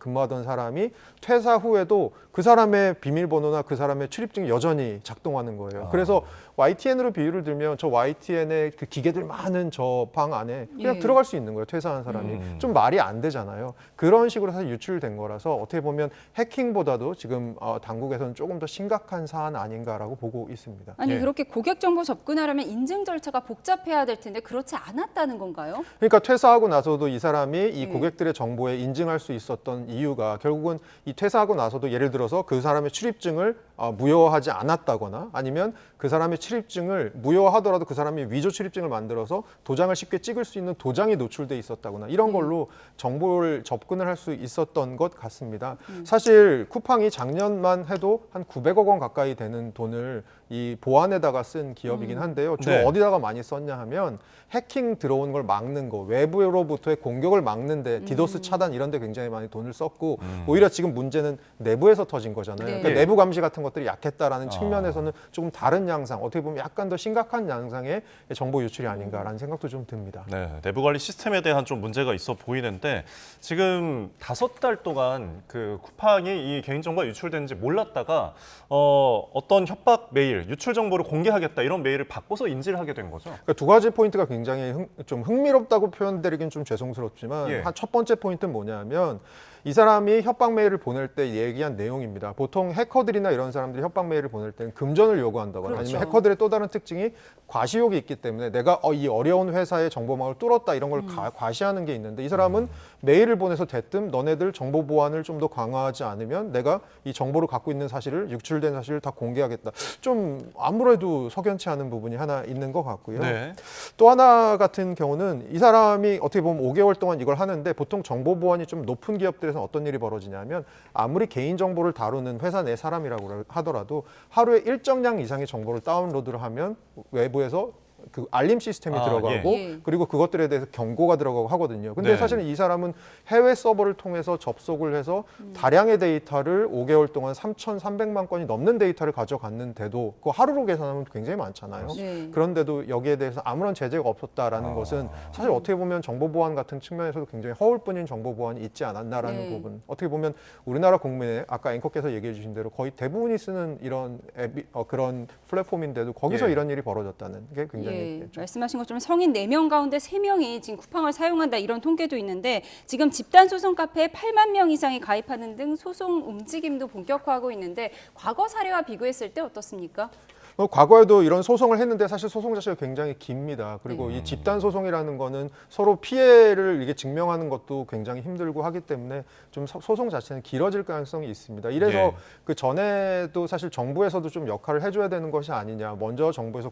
Speaker 4: 퇴사 후에도 그 사람의 비밀번호나 그 사람의 출입증이 여전히 작동하는 거예요. 그래서 YTN으로 비유를 들면 저 YTN의 그 기계들 많은 저 방 안에 그냥 들어갈 수 있는 거예요. 퇴사한 사람이. 좀 말이 안 되잖아요. 그런 식으로 사실 유출된 거라서 어떻게 보면 해킹보다도 지금 당국에서는 조금 더 심각한 사안 아닌가라고 보고 있습니다.
Speaker 1: 아니 그렇게 고객 정보 접근하려면 인증 절차가 복잡해야 될 텐데 그렇지 않았다는 건가요?
Speaker 4: 그러니까 퇴사하고 나서도 이 사람이 이 고객들의 정보에 인증할 수 있었던 이유가 결국은 이 퇴사하고 나서도 예를 들어서 그 사람의 출입증을 무효화하지 않았다거나 아니면 그 사람의 출입증을 무효화하더라도 그 사람이 위조 출입증을 만들어서 도장을 쉽게 찍을 수 있는 도장이 노출돼 있었다거나 이런 걸로 정보를 접근을 할 수 있었던 것 같습니다. 사실 쿠팡이 작년만 해도 한 900억 원 가까이 되는 돈을 이 보안에다가 쓴 기업이긴 한데요. 주로
Speaker 2: 네.
Speaker 4: 어디다가 많이 썼냐 하면 해킹 들어오는 걸 막는 거, 외부로부터의 공격을 막는데 디도스 차단 이런 데 굉장히 많이 돈을 썼고 오히려 지금 문제는 내부에서 터진 거잖아요.
Speaker 1: 네.
Speaker 4: 그러니까 내부 감시 같은 것들이 약했다라는 측면에서는 조금 다른 양상, 어떻게 보면 약간 더 심각한 양상의 정보 유출이 아닌가라는 생각도 좀 듭니다.
Speaker 2: 네, 내부 관리 시스템에 대한 좀 문제가 있어 보이는데 지금 5달 동안 그 쿠팡이 이 개인정보가 유출되는지 몰랐다가 어떤 협박 메일, 유출 정보를 공개하겠다 이런 메일을 받고서 인지를 하게 된 거죠.
Speaker 4: 그러니까 두 가지 포인트가 굉장히 좀 흥미롭다고 표현드리긴 좀 죄송스럽지만
Speaker 2: 예.
Speaker 4: 첫 번째 포인트는 뭐냐면 이 사람이 협박 메일을 보낼 때 얘기한 내용입니다. 보통 해커들이나 이런 사람들이 협박 메일을 보낼 때는 금전을 요구한다거나
Speaker 1: 그렇죠.
Speaker 4: 아니면 해커들의 또 다른 특징이 과시욕이 있기 때문에 내가 이 어려운 회사의 정보망을 뚫었다 이런 걸 과시하는 게 있는데 이 사람은 메일을 보내서 대뜸 너네들 정보 보안을 좀 더 강화하지 않으면 내가 이 정보를 갖고 있는 사실을 유출된 사실을 다 공개하겠다. 좀 아무래도 석연치 않은 부분이 하나 있는 것 같고요.
Speaker 2: 네.
Speaker 4: 또 하나 같은 경우는 이 사람이 어떻게 보면 5개월 동안 이걸 하는데 보통 정보 보안이 좀 높은 기업들에서 어떤 일이 벌어지냐면 아무리 개인 정보를 다루는 회사 내 사람이라고 하더라도 하루에 일정량 이상의 정보를 다운로드를 하면 외부에서 그 알림 시스템이 들어가고
Speaker 1: 예.
Speaker 4: 그리고 그것들에 대해서 경고가 들어가고 하거든요. 근데
Speaker 2: 네.
Speaker 4: 사실은 이 사람은 해외 서버를 통해서 접속을 해서 다량의 데이터를 5개월 동안 3,300만 건이 넘는 데이터를 가져갔는데도 그 하루로 계산하면 굉장히 많잖아요.
Speaker 1: 네.
Speaker 4: 그런데도 여기에 대해서 아무런 제재가 없었다라는 것은 사실 어떻게 보면 정보 보안 같은 측면에서도 굉장히 허울뿐인 정보 보안이 있지 않았나라는
Speaker 1: 네.
Speaker 4: 부분. 어떻게 보면 우리나라 국민의 아까 앵커께서 얘기해 주신 대로 거의 대부분이 쓰는 이런 그런 플랫폼인데도 거기서
Speaker 2: 예.
Speaker 4: 이런 일이 벌어졌다는 게 굉장히
Speaker 1: 말씀하신 것처럼 성인 4명 가운데 3명이 지금 쿠팡을 사용한다 이런 통계도 있는데 지금 집단 소송 카페에 8만 명 이상이 가입하는 등 소송 움직임도 본격화하고 있는데 과거 사례와 비교했을 때 어떻습니까?
Speaker 4: 과거에도 이런 소송을 했는데 사실 소송 자체가 굉장히 깁니다. 그리고 이 집단 소송이라는 거는 서로 피해를 이게 증명하는 것도 굉장히 힘들고 하기 때문에 좀 소송 자체는 길어질 가능성이 있습니다. 이래서
Speaker 2: 예.
Speaker 4: 그 전에도 사실 정부에서도 좀 역할을 해줘야 되는 것이 아니냐. 먼저 정부에서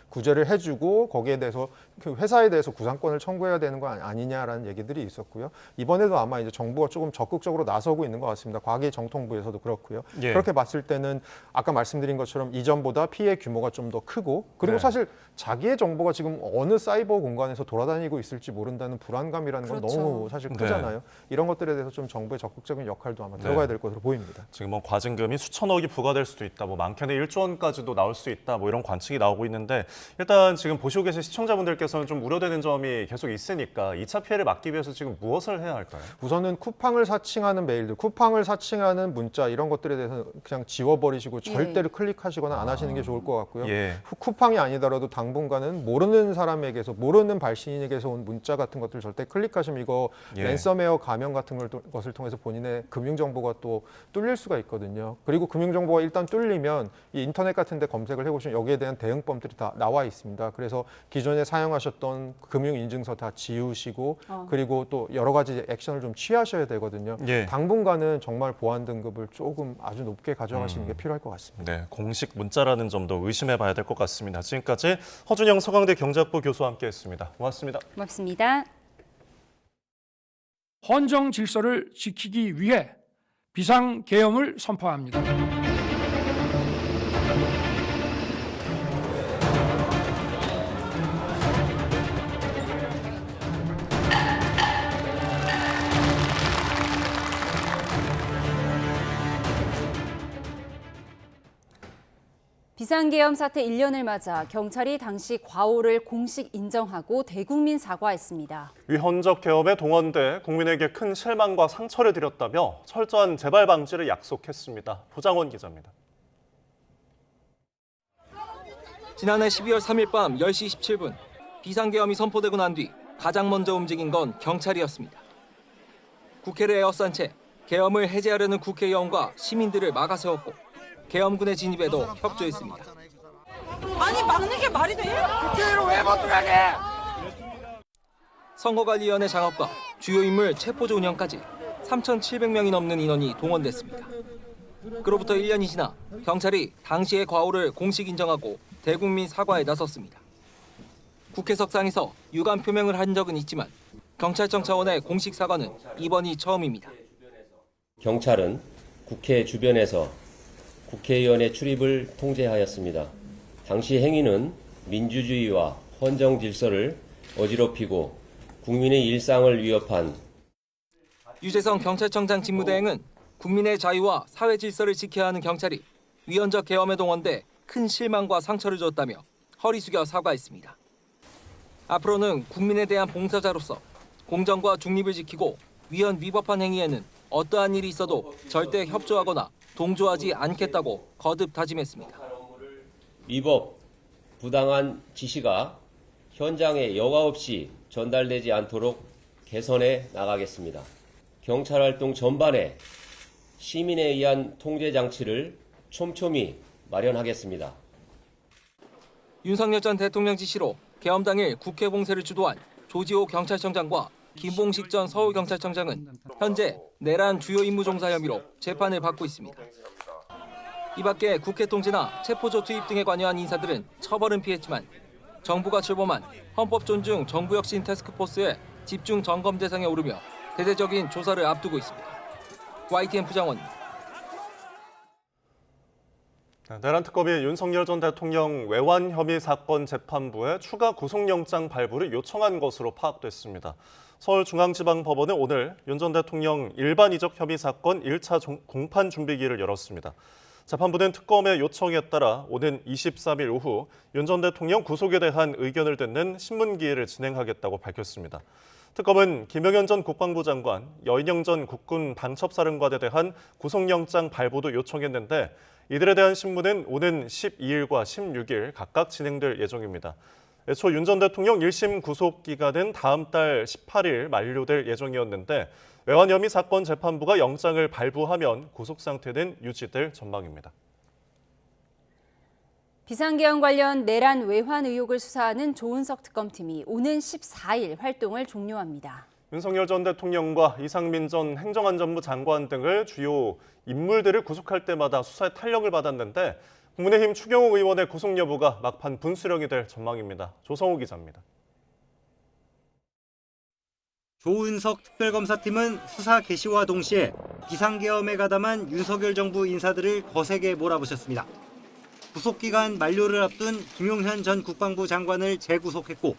Speaker 4: 구제를 해주고 거기에 대해서 그 회사에 대해서 구상권을 청구해야 되는 거 아니냐라는 얘기들이 있었고요. 이번에도 아마 이제 정부가 조금 적극적으로 나서고 있는 것 같습니다. 과기정통부에서도 그렇고요.
Speaker 2: 예.
Speaker 4: 그렇게 봤을 때는 아까 말씀드린 것처럼 이전보다 피해 규모가 좀 더 크고 그리고
Speaker 2: 네.
Speaker 4: 사실 자기의 정보가 지금 어느 사이버 공간에서 돌아다니고 있을지 모른다는 불안감이라는 건
Speaker 1: 그렇죠.
Speaker 4: 너무 사실 크잖아요. 이런 것들에 대해서 좀 정부의 적극적인 역할도 아마 들어가야 될 것으로 보입니다.
Speaker 2: 지금 뭐 과징금이 수천억이 부과될 수도 있다, 뭐 많게는 1조 원까지도 나올 수 있다, 뭐 이런 관측이 나오고 있는데 일단 지금 보시고 계신 시청자분들께서는 좀 우려되는 점이 계속 있으니까 2차 피해를 막기 위해서 지금 무엇을 해야 할까요?
Speaker 4: 우선은 쿠팡을 사칭하는 메일들, 쿠팡을 사칭하는 문자 이런 것들에 대해서 그냥 지워버리시고 절대로 클릭하시거나 안 하시는 게 좋을 것 같고요.
Speaker 2: 예.
Speaker 4: 쿠팡이 아니더라도 당분간은 모르는 사람에게서 모르는 발신인에게서 온 문자 같은 것들 절대 클릭하시면 이거
Speaker 2: 예.
Speaker 4: 랜섬웨어 감염 같은 것을 통해서 본인의 금융정보가 또 뚫릴 수가 있거든요. 그리고 금융정보가 일단 뚫리면 이 인터넷 같은 데 검색을 해보시면 여기에 대한 대응법들이 다 나와 있습니다. 그래서 기존에 사용하셨던 금융인증서 다 지우시고 그리고 또 여러 가지 액션을 좀 취하셔야 되거든요.
Speaker 2: 예.
Speaker 4: 당분간은 정말 보안 등급을 조금 아주 높게 가져가시는 게 필요할 것 같습니다.
Speaker 2: 네, 공식 문자라는 점도 의심해봐야 될 것 같습니다. 지금까지 허준영 서강대 경제학부 교수와 함께했습니다. 고맙습니다.
Speaker 1: 고맙습니다.
Speaker 10: 헌정 질서를 지키기 위해 비상계엄을 선포합니다.
Speaker 1: 비상계엄 사태 1년을 맞아 경찰이 당시 과오를 공식 인정하고 대국민 사과했습니다.
Speaker 2: 위헌적 계엄에 동원돼 국민에게 큰 실망과 상처를 드렸다며 철저한 재발 방지를 약속했습니다. 보장원 기자입니다.
Speaker 11: 지난해 12월 3일 밤 10시 17분 비상계엄이 선포되고 난 뒤 가장 먼저 움직인 건 경찰이었습니다. 국회를 에워싼 채 계엄을 해제하려는 국회의원과 시민들을 막아세웠고 계엄군의 진입에도 협조했습니다.
Speaker 12: 아니 막는 게 말이 돼? 국회로 왜 못 들어가게?
Speaker 11: 선거관리위원회 장악과 주요 인물 체포조 운영까지 3,700명이 넘는 인원이 동원됐습니다. 그로부터 1년이 지나 경찰이 당시의 과오를 공식 인정하고 대국민 사과에 나섰습니다. 국회석상에서 유감 표명을 한 적은 있지만 경찰청 차원의 공식 사과는 이번이 처음입니다.
Speaker 13: 경찰은 국회 주변에서 국회의원의 출입을 통제하였습니다. 당시 행위는 민주주의와 헌정 질서를 어지럽히고 국민의 일상을 위협한
Speaker 11: 유재성 경찰청장 직무대행은 국민의 자유와 사회 질서를 지켜야 하는 경찰이 위헌적 계엄에 동원돼 큰 실망과 상처를 줬다며 허리 숙여 사과했습니다. 앞으로는 국민에 대한 봉사자로서 공정과 중립을 지키고 위헌 위법한 행위에는 어떠한 일이 있어도 절대 협조하거나 동조하지 않겠다고 거듭 다짐했습니다.
Speaker 13: 위법, 부당한 지시가 현장에 여과 없이 전달되지 않도록 개선해 나가겠습니다. 경찰 활동 전반에 시민에 의한 통제 장치를 촘촘히 마련하겠습니다.
Speaker 11: 윤석열 전 대통령 지시로 계엄 당일 국회 봉쇄를 주도한 조지호 경찰청장과 김봉식 전 서울경찰청장은 현재 내란 주요 임무 종사 혐의로 재판을 받고 있습니다. 이 밖에 국회 통제나 체포조 투입 등에 관여한 인사들은 처벌은 피했지만 정부가 출범한 헌법 존중 정부혁신 태스크포스의 집중 점검 대상에 오르며 대대적인 조사를 앞두고 있습니다. YTN 부장원입니다.
Speaker 2: 내란 특검이 윤석열 전 대통령 외환 혐의 사건 재판부에 추가 구속영장 발부를 요청한 것으로 파악됐습니다. 서울중앙지방법원은 오늘 윤 전 대통령 일반 이적 혐의 사건 1차 공판 준비기를 열었습니다. 재판부는 특검의 요청에 따라 오는 23일 오후 윤 전 대통령 구속에 대한 의견을 듣는 신문기일을 진행하겠다고 밝혔습니다. 특검은 김영현 전 국방부 장관, 여인영 전 국군 방첩사령관에 대한 구속영장 발부도 요청했는데 이들에 대한 신문은 오는 12일과 16일 각각 진행될 예정입니다. 애초 윤 전 대통령 1심 구속 기간은 다음 달 18일 만료될 예정이었는데 외환 혐의 사건 재판부가 영장을 발부하면 구속 상태는 유지될 전망입니다.
Speaker 1: 비상계엄 관련 내란 외환 의혹을 수사하는 조은석 특검팀이 오는 14일 활동을 종료합니다.
Speaker 2: 윤석열 전 대통령과 이상민 전 행정안전부 장관 등을 주요 인물들을 구속할 때마다 수사에 탄력을 받았는데 국민의힘 추경호 의원의 구속 여부가 막판 분수령이 될 전망입니다. 조성우 기자입니다.
Speaker 3: 조은석 특별검사팀은 수사 개시와 동시에 비상계엄에 가담한 윤석열 정부 인사들을 거세게 몰아붙였습니다. 구속기간 만료를 앞둔 김용현 전 국방부 장관을 재구속했고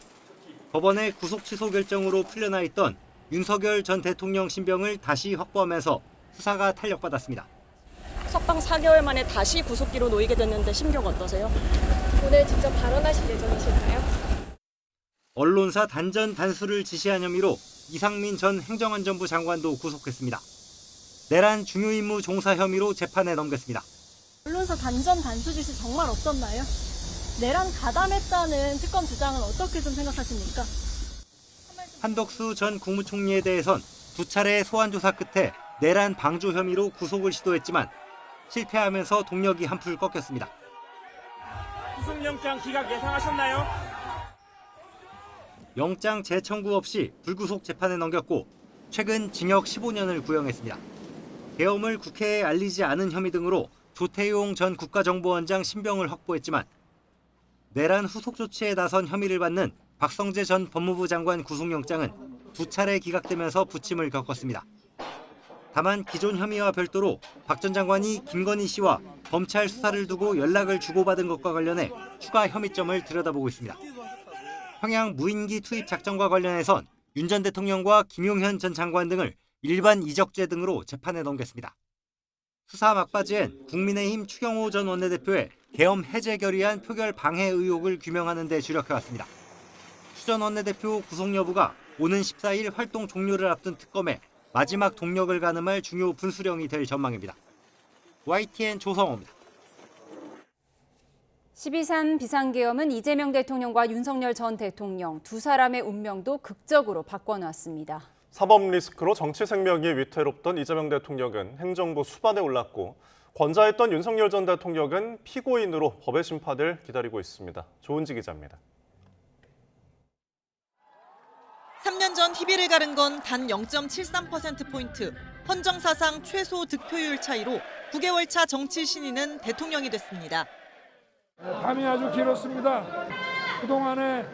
Speaker 3: 법원의 구속 취소 결정으로 풀려나 있던 윤석열 전 대통령 신병을 다시 확보하면서 수사가 탄력받았습니다.
Speaker 16: 석방 4개월 만에 다시 구속기로 놓이게 됐는데 심경 어떠세요? 오늘 직접 발언하실 예정이실까요?
Speaker 3: 언론사 단전 단수를 지시한 혐의로 이상민 전 행정안전부 장관도 구속했습니다. 내란 중요임무 종사 혐의로 재판에 넘겼습니다.
Speaker 16: 언론사 단전 단수 지시 정말 없었나요? 내란 가담했다는 특검 주장은 어떻게 좀 생각하십니까?
Speaker 3: 한덕수 전 국무총리에 대해선 두 차례 소환 조사 끝에 내란 방조 혐의로 구속을 시도했지만 실패하면서 동력이 한풀 꺾였습니다.
Speaker 17: 구속영장 기각 예상하셨나요?
Speaker 3: 영장 재청구 없이 불구속 재판에 넘겼고 최근 징역 15년을 구형했습니다. 계엄을 국회에 알리지 않은 혐의 등으로 조태용 전 국가정보원장 신병을 확보했지만 내란 후속 조치에 나선 혐의를 받는 박성재 전 법무부 장관 구속영장은 두 차례 기각되면서 부침을 겪었습니다. 다만 기존 혐의와 별도로 박 전 장관이 김건희 씨와 검찰 수사를 두고 연락을 주고받은 것과 관련해 추가 혐의점을 들여다보고 있습니다. 평양 무인기 투입 작전과 관련해선 윤 전 대통령과 김용현 전 장관 등을 일반 이적죄 등으로 재판에 넘겼습니다. 수사 막바지엔 국민의힘 추경호 전 원내대표의 계엄 해제 결의안 표결 방해 의혹을 규명하는 데 주력해왔습니다. 추 전 원내대표 구속 여부가 오는 14일 활동 종료를 앞둔 특검에 마지막 동력을 가늠할 중요 분수령이 될 전망입니다. YTN 조성호입니다.
Speaker 1: 12.3 비상계엄은 이재명 대통령과 윤석열 전 대통령 두 사람의 운명도 극적으로 바꿔놨습니다.
Speaker 2: 사법 리스크로 정치 생명이 위태롭던 이재명 대통령은 행정부 수반에 올랐고 권좌했던 윤석열 전 대통령은 피고인으로 법의 심판을 기다리고 있습니다. 조은지 기자입니다.
Speaker 12: 3년 전 희비를 가른 건 단 0.73%포인트, 헌정사상 최소 득표율 차이로 9개월 차 정치 신인은 대통령이 됐습니다.
Speaker 10: 밤이 아주 길었습니다. 그동안의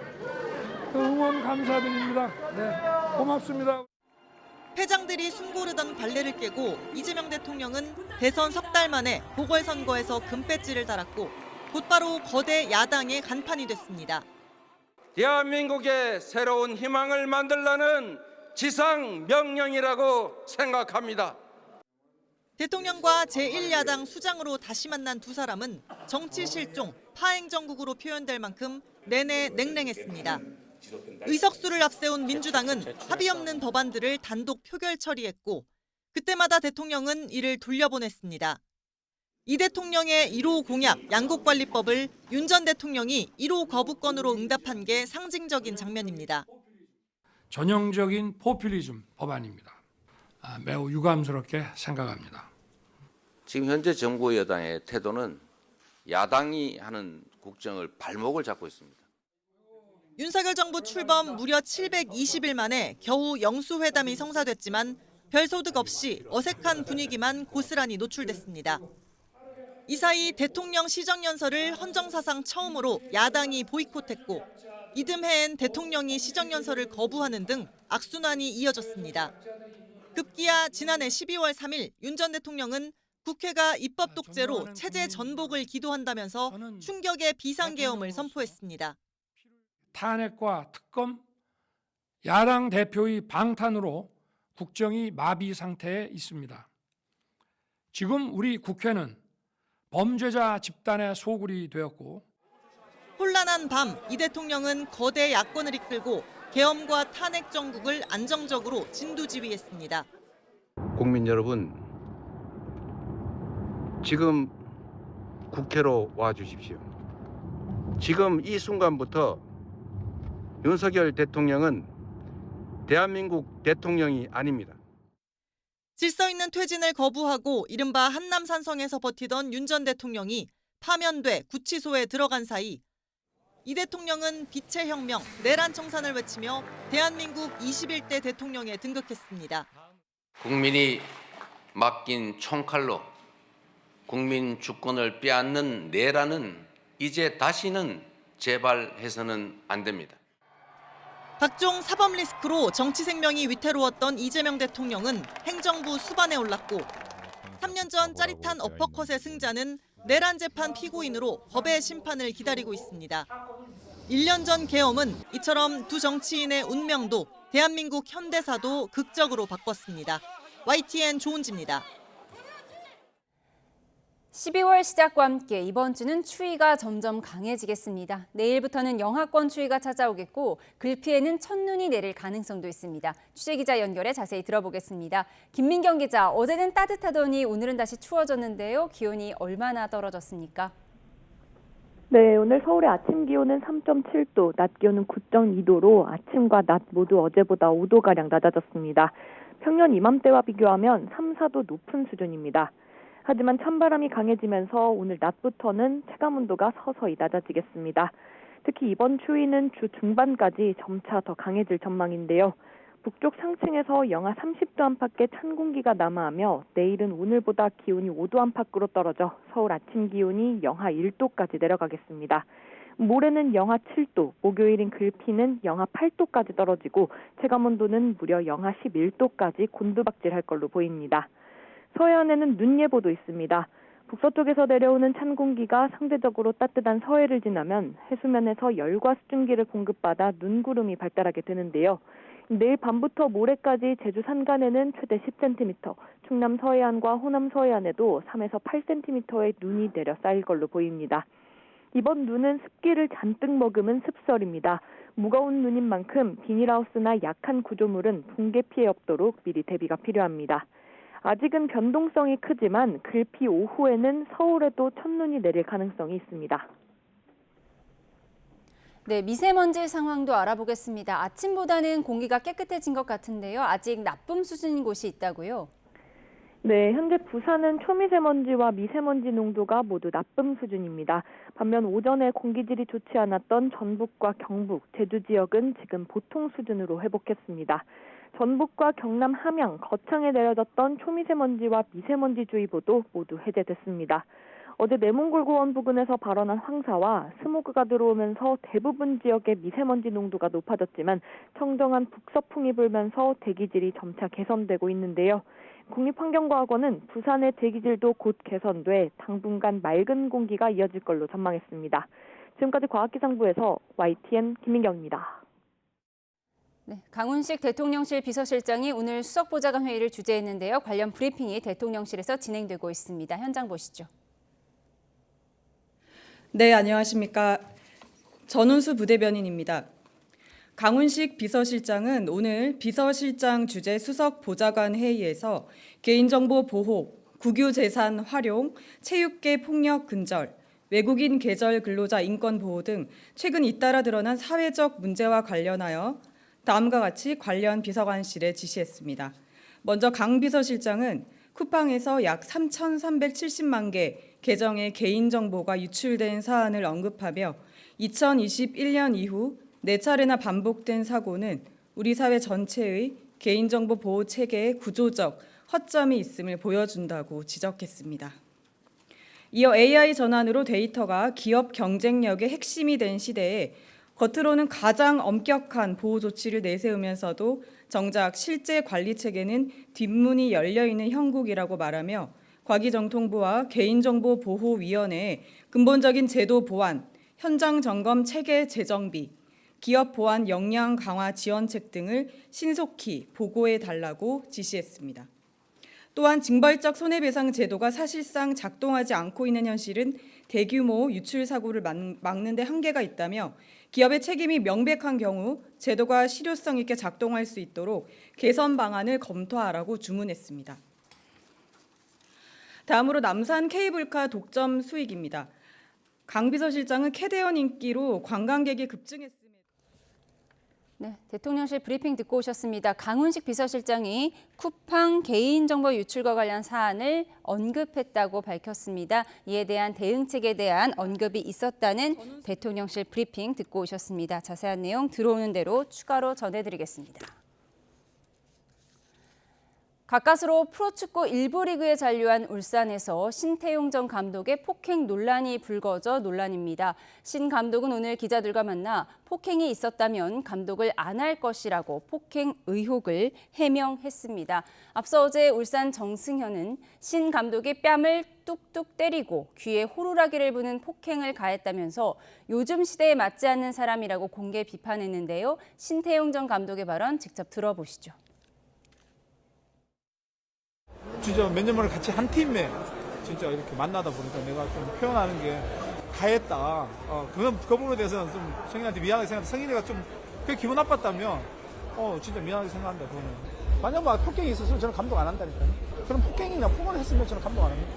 Speaker 10: 응원 감사드립니다. 네, 고맙습니다.
Speaker 12: 패장들이 숨고르던 관례를 깨고 이재명 대통령은 대선 석 달 만에 보궐선거에서 금배지를 달았고 곧바로 거대 야당의 간판이 됐습니다.
Speaker 18: 대한민국의 새로운 희망을 만들라는 지상 명령이라고 생각합니다.
Speaker 12: 대통령과 제1야당 수장으로 다시 만난 두 사람은 정치 실종, 파행정국으로 표현될 만큼 내내 냉랭했습니다. 의석수를 앞세운 민주당은 합의 없는 법안들을 단독 표결 처리했고 그때마다 대통령은 이를 돌려보냈습니다. 이 대통령의 1호 공약 양곡관리법을 윤 전 대통령이 1호 거부권으로 응답한 게 상징적인 장면입니다.
Speaker 10: 전형적인 포퓰리즘 법안입니다. 매우 유감스럽게 생각합니다.
Speaker 19: 지금 현재 정부 여당의 태도는 야당이 하는 국정을 발목을 잡고 있습니다.
Speaker 12: 윤석열 정부 출범 무려 720일 만에 겨우 영수회담이 성사됐지만 별소득 없이 어색한 분위기만 고스란히 노출됐습니다. 이 사이 대통령 시정연설을 헌정사상 처음으로 야당이 보이콧했고 이듬해엔 대통령이 시정연설을 거부하는 등 악순환이 이어졌습니다. 급기야 지난해 12월 3일 윤 전 대통령은 국회가 입법 독재로 체제 전복을 기도한다면서 충격의 비상계엄을 선포했습니다.
Speaker 10: 탄핵과 특검, 야당 대표의 방탄으로 국정이 마비 상태에 있습니다. 지금 우리 국회는 범죄자 집단의 소굴이 되었고
Speaker 12: 혼란한 밤, 이 대통령은 거대 야권을 이끌고 계엄과 탄핵 정국을 안정적으로 진두지휘했습니다.
Speaker 19: 국민 여러분, 지금 국회로 와주십시오. 지금 이 순간부터 윤석열 대통령은 대한민국 대통령이 아닙니다.
Speaker 12: 질서 있는 퇴진을 거부하고 이른바 한남산성에서 버티던 윤 전 대통령이 파면돼 구치소에 들어간 사이 이 대통령은 빛의 혁명, 내란 청산을 외치며 대한민국 21대 대통령에 등극했습니다.
Speaker 19: 국민이 맡긴 총칼로 국민 주권을 빼앗는 내란은 이제 다시는 재발해서는 안 됩니다.
Speaker 12: 각종 사법 리스크로 정치 생명이 위태로웠던 이재명 대통령은 행정부 수반에 올랐고 3년 전 짜릿한 어퍼컷의 승자는 내란 재판 피고인으로 법의 심판을 기다리고 있습니다. 1년 전 계엄은 이처럼 두 정치인의 운명도 대한민국 현대사도 극적으로 바꿨습니다. YTN 조은지입니다.
Speaker 1: 12월 시작과 함께 이번 주는 추위가 점점 강해지겠습니다. 내일부터는 영하권 추위가 찾아오겠고 글피에는 첫눈이 내릴 가능성도 있습니다. 취재기자 연결해 자세히 들어보겠습니다. 김민경 기자, 어제는 따뜻하더니 오늘은 다시 추워졌는데요. 기온이 얼마나 떨어졌습니까?
Speaker 15: 네, 오늘 서울의 아침 기온은 3.7도, 낮 기온은 9.2도로 아침과 낮 모두 어제보다 5도가량 낮아졌습니다. 평년 이맘때와 비교하면 3, 4도 높은 수준입니다. 하지만 찬바람이 강해지면서 오늘 낮부터는 체감온도가 서서히 낮아지겠습니다. 특히 이번 추위는 주 중반까지 점차 더 강해질 전망인데요. 북쪽 상층에서 영하 30도 안팎의 찬 공기가 남하하며 내일은 오늘보다 기온이 5도 안팎으로 떨어져 서울 아침 기온이 영하 1도까지 내려가겠습니다. 모레는 영하 7도, 목요일인 글피는 영하 8도까지 떨어지고 체감온도는 무려 영하 11도까지 곤두박질할 걸로 보입니다. 서해안에는 눈 예보도 있습니다. 북서쪽에서 내려오는 찬 공기가 상대적으로 따뜻한 서해를 지나면 해수면에서 열과 수증기를 공급받아 눈구름이 발달하게 되는데요. 내일 밤부터 모레까지 제주 산간에는 최대 10cm, 충남 서해안과 호남 서해안에도 3에서 8cm의 눈이 내려 쌓일 걸로 보입니다. 이번 눈은 습기를 잔뜩 머금은 습설입니다. 무거운 눈인 만큼 비닐하우스나 약한 구조물은 붕괴 피해 없도록 미리 대비가 필요합니다. 아직은 변동성이 크지만 글피 오후에는 서울에도 첫눈이 내릴 가능성이 있습니다.
Speaker 1: 네, 미세먼지 상황도 알아보겠습니다. 아침보다는 공기가 깨끗해진 것 같은데요. 아직 나쁨 수준인 곳이 있다고요?
Speaker 15: 네, 현재 부산은 초미세먼지와 미세먼지 농도가 모두 나쁨 수준입니다. 반면 오전에 공기질이 좋지 않았던 전북과 경북, 제주 지역은 지금 보통 수준으로 회복했습니다. 전북과 경남 함양, 거창에 내려졌던 초미세먼지와 미세먼지주의보도 모두 해제됐습니다. 어제 내몽골고원 부근에서 발원한 황사와 스모그가 들어오면서 대부분 지역의 미세먼지 농도가 높아졌지만 청정한 북서풍이 불면서 대기질이 점차 개선되고 있는데요. 국립환경과학원은 부산의 대기질도 곧 개선돼 당분간 맑은 공기가 이어질 걸로 전망했습니다. 지금까지 과학기상부에서 YTN 김민경입니다.
Speaker 1: 네, 강훈식 대통령실 비서실장이 오늘 수석보좌관 회의를 주재했는데요. 관련 브리핑이 대통령실에서 진행되고 있습니다. 현장 보시죠.
Speaker 17: 네, 안녕하십니까. 전운수 부대변인입니다. 강훈식 비서실장은 오늘 비서실장 주재 수석보좌관 회의에서 개인정보 보호, 국유재산 활용, 체육계 폭력 근절, 외국인 계절 근로자 인권 보호 등 최근 잇따라 드러난 사회적 문제와 관련하여 다음과 같이 관련 비서관실에 지시했습니다. 먼저 강 비서실장은 쿠팡에서 약 3,370만 개 계정의 개인정보가 유출된 사안을 언급하며 2021년 이후 4차례나 반복된 사고는 우리 사회 전체의 개인정보 보호 체계의 구조적 허점이 있음을 보여준다고 지적했습니다. 이어 AI 전환으로 데이터가 기업 경쟁력의 핵심이 된 시대에 겉으로는 가장 엄격한 보호 조치를 내세우면서도 정작 실제 관리 체계는 뒷문이 열려있는 형국이라고 말하며 과기정통부와 개인정보보호위원회의 근본적인 제도 보완, 현장 점검 체계 재정비, 기업 보안 역량 강화 지원책 등을 신속히 보고해달라고 지시했습니다. 또한 징벌적 손해배상 제도가 사실상 작동하지 않고 있는 현실은 대규모 유출 사고를 막는 데 한계가 있다며 기업의 책임이 명백한 경우 제도가 실효성 있게 작동할 수 있도록 개선 방안을 검토하라고 주문했습니다. 다음으로 남산 케이블카 독점 수익입니다. 강 비서실장은 캐대언 인기로 관광객이 급증했음에
Speaker 1: 네, 대통령실 브리핑 듣고 오셨습니다. 강훈식 비서실장이 쿠팡 개인정보 유출과 관련 사안을 언급했다고 밝혔습니다. 이에 대한 대응책에 대한 언급이 있었다는 대통령실 브리핑 듣고 오셨습니다. 자세한 내용 들어오는 대로 추가로 전해드리겠습니다. 가까스로 프로축구 1부 리그에 잔류한 울산에서 신태용 전 감독의 폭행 논란이 불거져 논란입니다. 신 감독은 오늘 기자들과 만나 폭행이 있었다면 감독을 안 할 것이라고 폭행 의혹을 해명했습니다. 앞서 어제 울산 정승현은 신 감독이 뺨을 뚝뚝 때리고 귀에 호루라기를 부는 폭행을 가했다면서 요즘 시대에 맞지 않는 사람이라고 공개 비판했는데요. 신태용 전 감독의 발언 직접 들어보시죠.
Speaker 5: 진짜 몇 년 만에 같이 한 팀에 진짜 이렇게 만나다 보니까 내가 좀 표현하는 게 가했다. 그 부분에 대해서는 좀 성인한테 미안하게 생각한다. 성인이가 좀 그게 기분 나빴다면 진짜 미안하게 생각한다. 그거는. 만약 폭행이 있었으면 저는 감독 안 한다니까요. 그럼 폭행이나 폭언을 했으면 저는 감독 안 합니다.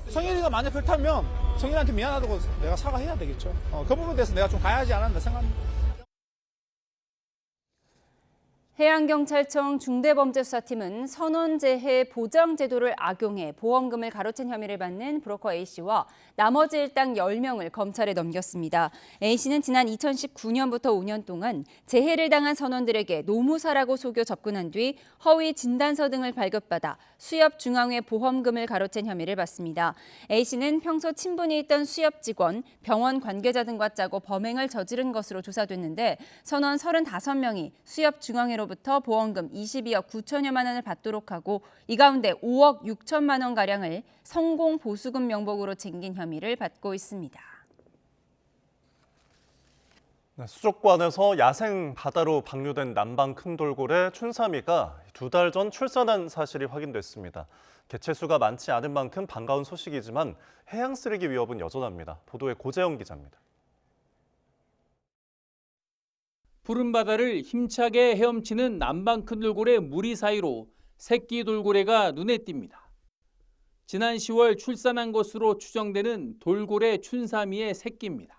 Speaker 5: 성인이가 만약 그렇다면 성인한테 미안하다고 내가 사과해야 되겠죠. 그 부분에 대해서 내가 좀 가야지 않았나 생각합니다.
Speaker 1: 해양경찰청 중대범죄수사팀은 선원재해 보장제도를 악용해 보험금을 가로챈 혐의를 받는 브로커 A씨와 나머지 일당 10명을 검찰에 넘겼습니다. A씨는 지난 2019년부터 5년 동안 재해를 당한 선원들에게 노무사라고 속여 접근한 뒤 허위 진단서 등을 발급받아 수협중앙회 보험금을 가로챈 혐의를 받습니다. A씨는 평소 친분이 있던 수협 직원, 병원 관계자 등과 짜고 범행을 저지른 것으로 조사됐는데 선원 35명이 수협중앙회로 부터 보험금 22억 9천여만 원을 받도록 하고 이 가운데 5억 6천만 원가량을 성공 보수금 명목으로 챙긴 혐의를 받고 있습니다.
Speaker 2: 수족관에서 야생 바다로 방류된 남방 큰 돌고래 춘삼이가 2달 전 출산한 사실이 확인됐습니다. 개체수가 많지 않은 만큼 반가운 소식이지만 해양 쓰레기 위협은 여전합니다. 보도에 고재영 기자입니다.
Speaker 14: 푸른 바다를 힘차게 헤엄치는 남방 큰 돌고래 무리 사이로 새끼 돌고래가 눈에 띕니다. 지난 10월 출산한 것으로 추정되는 돌고래 춘삼이의 새끼입니다.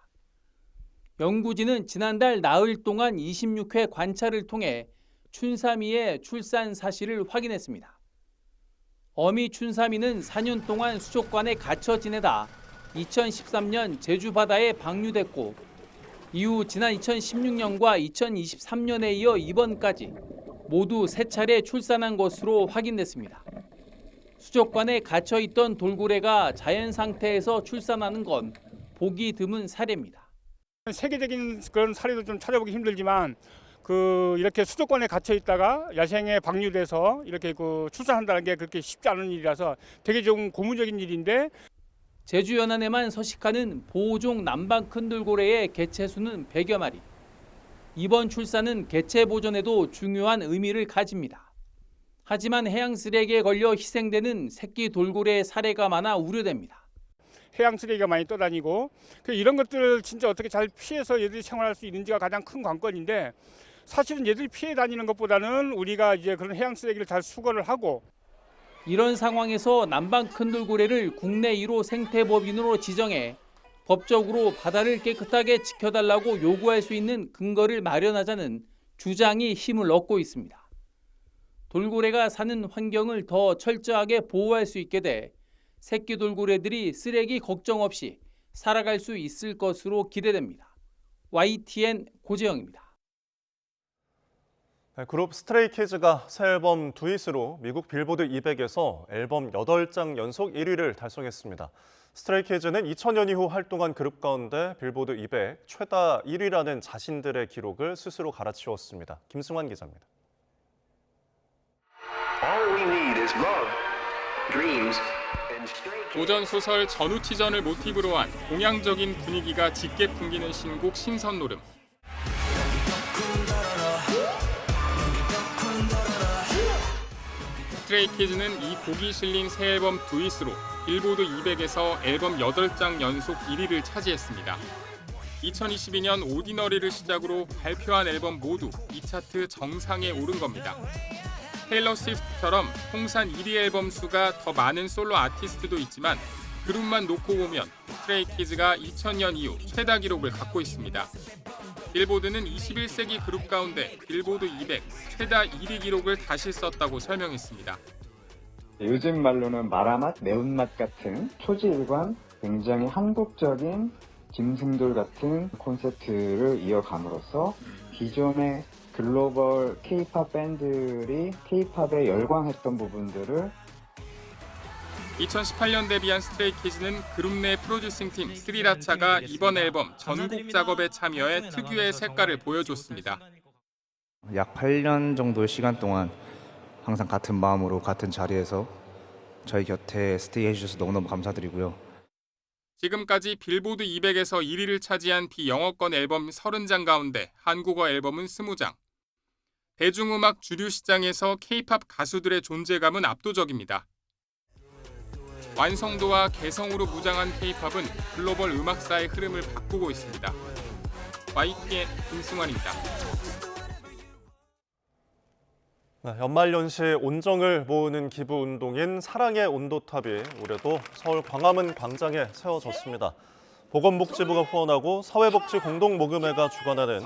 Speaker 14: 연구진은 지난달 나흘 동안 26회 관찰을 통해 춘삼이의 출산 사실을 확인했습니다. 어미 춘삼이는 4년 동안 수족관에 갇혀 지내다 2013년 제주 바다에 방류됐고 이후 지난 2016년과 2023년에 이어 이번까지 모두 3차례 출산한 것으로 확인됐습니다. 수족관에 갇혀있던 돌고래가 자연 상태에서 출산하는 건 보기 드문 사례입니다.
Speaker 20: 세계적인 그런 사례도 좀 찾아보기 힘들지만 이렇게 수족관에 갇혀 있다가 야생에 방류돼서 이렇게 출산한다는 게 그렇게 쉽지 않은 일이라서 되게 좀 고무적인 일인데
Speaker 14: 제주 연안에만 서식하는 보호종 남방 큰 돌고래의 개체수는 100여 마리. 이번 출산은 개체 보존에도 중요한 의미를 가집니다. 하지만 해양 쓰레기에 걸려 희생되는 새끼 돌고래의 사례가 많아 우려됩니다.
Speaker 20: 해양 쓰레기가 많이 떠다니고 이런 것들을 진짜 어떻게 잘 피해서 얘들이 생활할 수 있는지가 가장 큰 관건인데 사실은 얘들이 피해 다니는 것보다는 우리가 이제 그런 해양 쓰레기를 잘 수거를 하고
Speaker 14: 이런 상황에서 남방 큰 돌고래를 국내 1호 생태법인으로 지정해 법적으로 바다를 깨끗하게 지켜달라고 요구할 수 있는 근거를 마련하자는 주장이 힘을 얻고 있습니다. 돌고래가 사는 환경을 더 철저하게 보호할 수 있게 돼 새끼 돌고래들이 쓰레기 걱정 없이 살아갈 수 있을 것으로 기대됩니다. YTN 고재영입니다.
Speaker 2: 그룹 스트레이키즈가 새 앨범 두잇으로 미국 빌보드 200에서 앨범 8장 연속 1위를 달성했습니다. 스트레이키즈는 2000년 이후 활동한 그룹 가운데 빌보드 200 최다 1위라는 자신들의 기록을 스스로 갈아치웠습니다. 김승환 기자입니다.
Speaker 21: 고전 소설 전우치전을 모티브로 한 동양적인 분위기가 짙게 풍기는 신곡 신선노름. 스트레이키즈는 이 곡이 실린 새 앨범 두잇으로 빌보드 200에서 앨범 8장 연속 1위를 차지했습니다. 2022년 오디너리를 시작으로 발표한 앨범 모두 이 차트 정상에 오른 겁니다. 테일러 스위프트처럼 통산 1위 앨범 수가 더 많은 솔로 아티스트도 있지만 그룹만 놓고 보면 스트레이키즈가 2000년 이후 최다 기록을 갖고 있습니다. 빌보드는 21세기 그룹 가운데 빌보드 200 최다 1위 기록을 다시 썼다고 설명했습니다.
Speaker 6: 요즘 말로는 마라맛, 매운맛 같은 초지일관, 굉장히 한국적인 김승돌 같은 콘셉트를 이어감으로써 기존의 글로벌 K-팝 밴드들이 K-팝에 열광했던 부분들을
Speaker 21: 2018년 데뷔한 스트레이키즈는 그룹 내 프로듀싱 팀 스리라차가 이번 앨범 전곡 작업에 참여해 특유의 색깔을 보여줬습니다.
Speaker 7: 약 8년 정도의 시간 동안 항상 같은 마음으로 같은 자리에서 저희 곁에 스테이 해주셔서 너무너무 감사드리고요.
Speaker 21: 지금까지 빌보드 200에서 1위를 차지한 비영어권 앨범 30장 가운데 한국어 앨범은 20장. 대중음악 주류 시장에서 K-팝 가수들의 존재감은 압도적입니다. 완성도와 개성으로 무장한 K-팝은 글로벌 음악사의 흐름을 바꾸고 있습니다. YTN 김승환입니다.
Speaker 2: 연말연시 온정을 모으는 기부운동인 사랑의 온도탑이 올해도 서울 광화문 광장에 세워졌습니다. 보건복지부가 후원하고 사회복지공동모금회가 주관하는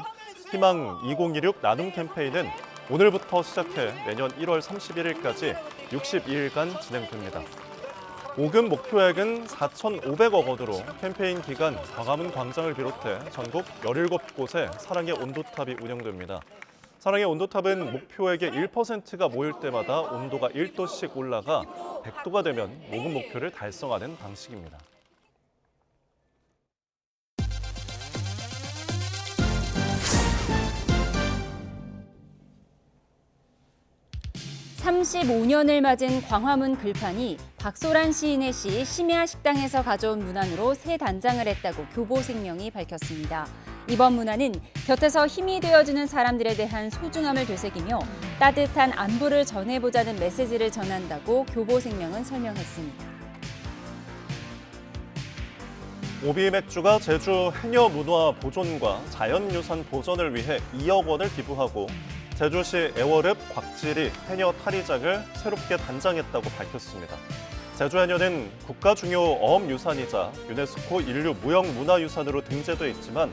Speaker 2: 희망 2026 나눔 캠페인은 오늘부터 시작해 내년 1월 31일까지 62일간 진행됩니다. 모금 목표액은 4,500억 원으로 캠페인 기간 광화문 광장을 비롯해 전국 17곳에 사랑의 온도탑이 운영됩니다. 사랑의 온도탑은 목표액의 1%가 모일 때마다 온도가 1도씩 올라가 100도가 되면 모금 목표를 달성하는 방식입니다.
Speaker 1: (35년을) 맞은 광화문 글판이 박소란 시인의 시 심야 식당에서 가져온 문안으로 새 단장을 했다고 교보생명이 밝혔습니다. 이번 문안은 곁에서 힘이 되어주는 사람들에 대한 소중함을 되새기며 따뜻한 안부를 전해보자는 메시지를 전한다고 교보생명은 설명했습니다.
Speaker 2: 오비맥주가 제주 해녀 문화 보존과 자연유산 보전을 위해 2억 원을 기부하고 제주시 애월읍 곽지리 해녀 탈의장을 새롭게 단장했다고 밝혔습니다. 제주해녀는 국가중요 어업유산이자 유네스코 인류 무형문화유산으로 등재돼 있지만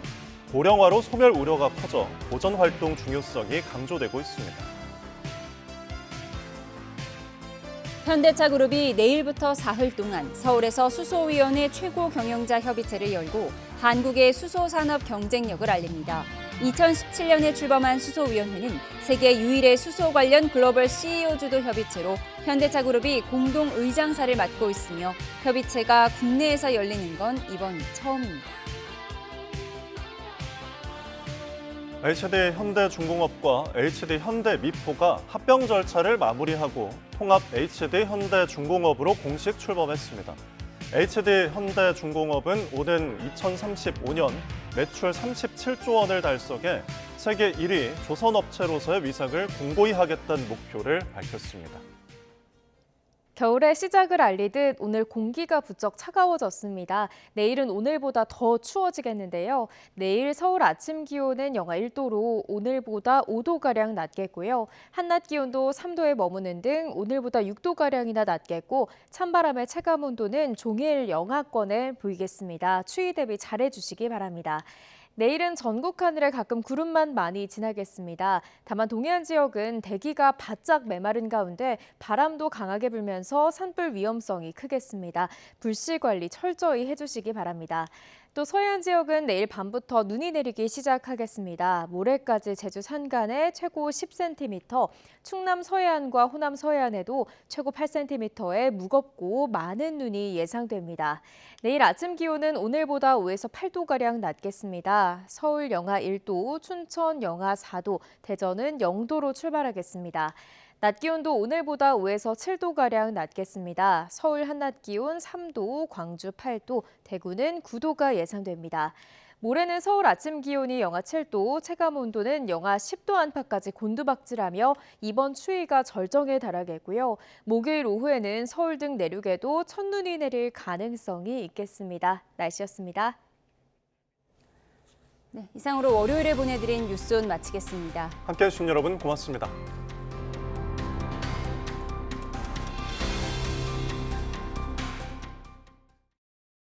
Speaker 2: 고령화로 소멸 우려가 커져 보존활동 중요성이 강조되고 있습니다.
Speaker 1: 현대차그룹이 내일부터 사흘 동안 서울에서 수소위원회 최고 경영자 협의체를 열고 한국의 수소산업 경쟁력을 알립니다. 2017년에 출범한 수소위원회는 세계 유일의 수소 관련 글로벌 CEO 주도 협의체로 현대차그룹이 공동 의장사를 맡고 있으며 협의체가 국내에서 열리는 건 이번이 처음입니다.
Speaker 2: HD 현대중공업과 HD 현대미포가 합병 절차를 마무리하고 통합 HD 현대중공업으로 공식 출범했습니다. HD 현대중공업은 오는 2035년 매출 37조 원을 달성해 세계 1위 조선업체로서의 위상을 공고히 하겠다는 목표를 밝혔습니다.
Speaker 9: 겨울의 시작을 알리듯 오늘 공기가 부쩍 차가워졌습니다. 내일은 오늘보다 더 추워지겠는데요. 내일 서울 아침 기온은 영하 1도로 오늘보다 5도가량 낮겠고요. 한낮 기온도 3도에 머무는 등 오늘보다 6도가량이나 낮겠고 찬바람의 체감 온도는 종일 영하권에 보이겠습니다. 추위 대비 잘해주시기 바랍니다. 내일은 전국 하늘에 가끔 구름만 많이 지나겠습니다. 다만 동해안 지역은 대기가 바짝 메마른 가운데 바람도 강하게 불면서 산불 위험성이 크겠습니다. 불씨 관리 철저히 해주시기 바랍니다. 또 서해안 지역은 내일 밤부터 눈이 내리기 시작하겠습니다. 모레까지 제주 산간에 최고 10cm, 충남 서해안과 호남 서해안에도 최고 8cm의 무겁고 많은 눈이 예상됩니다. 내일 아침 기온은 오늘보다 5에서 8도가량 낮겠습니다. 서울 영하 1도, 춘천 영하 4도, 대전은 0도로 출발하겠습니다. 낮 기온도 오늘보다 5에서 7도가량 낮겠습니다. 서울 한낮 기온 3도, 광주 8도, 대구는 9도가 예상됩니다. 모레는 서울 아침 기온이 영하 7도, 체감 온도는 영하 10도 안팎까지 곤두박질하며 이번 추위가 절정에 달하겠고요. 목요일 오후에는 서울 등 내륙에도 첫눈이 내릴 가능성이 있겠습니다. 날씨였습니다.
Speaker 1: 네, 이상으로 월요일에 보내드린 뉴스온 마치겠습니다.
Speaker 2: 함께해 주신 여러분 고맙습니다.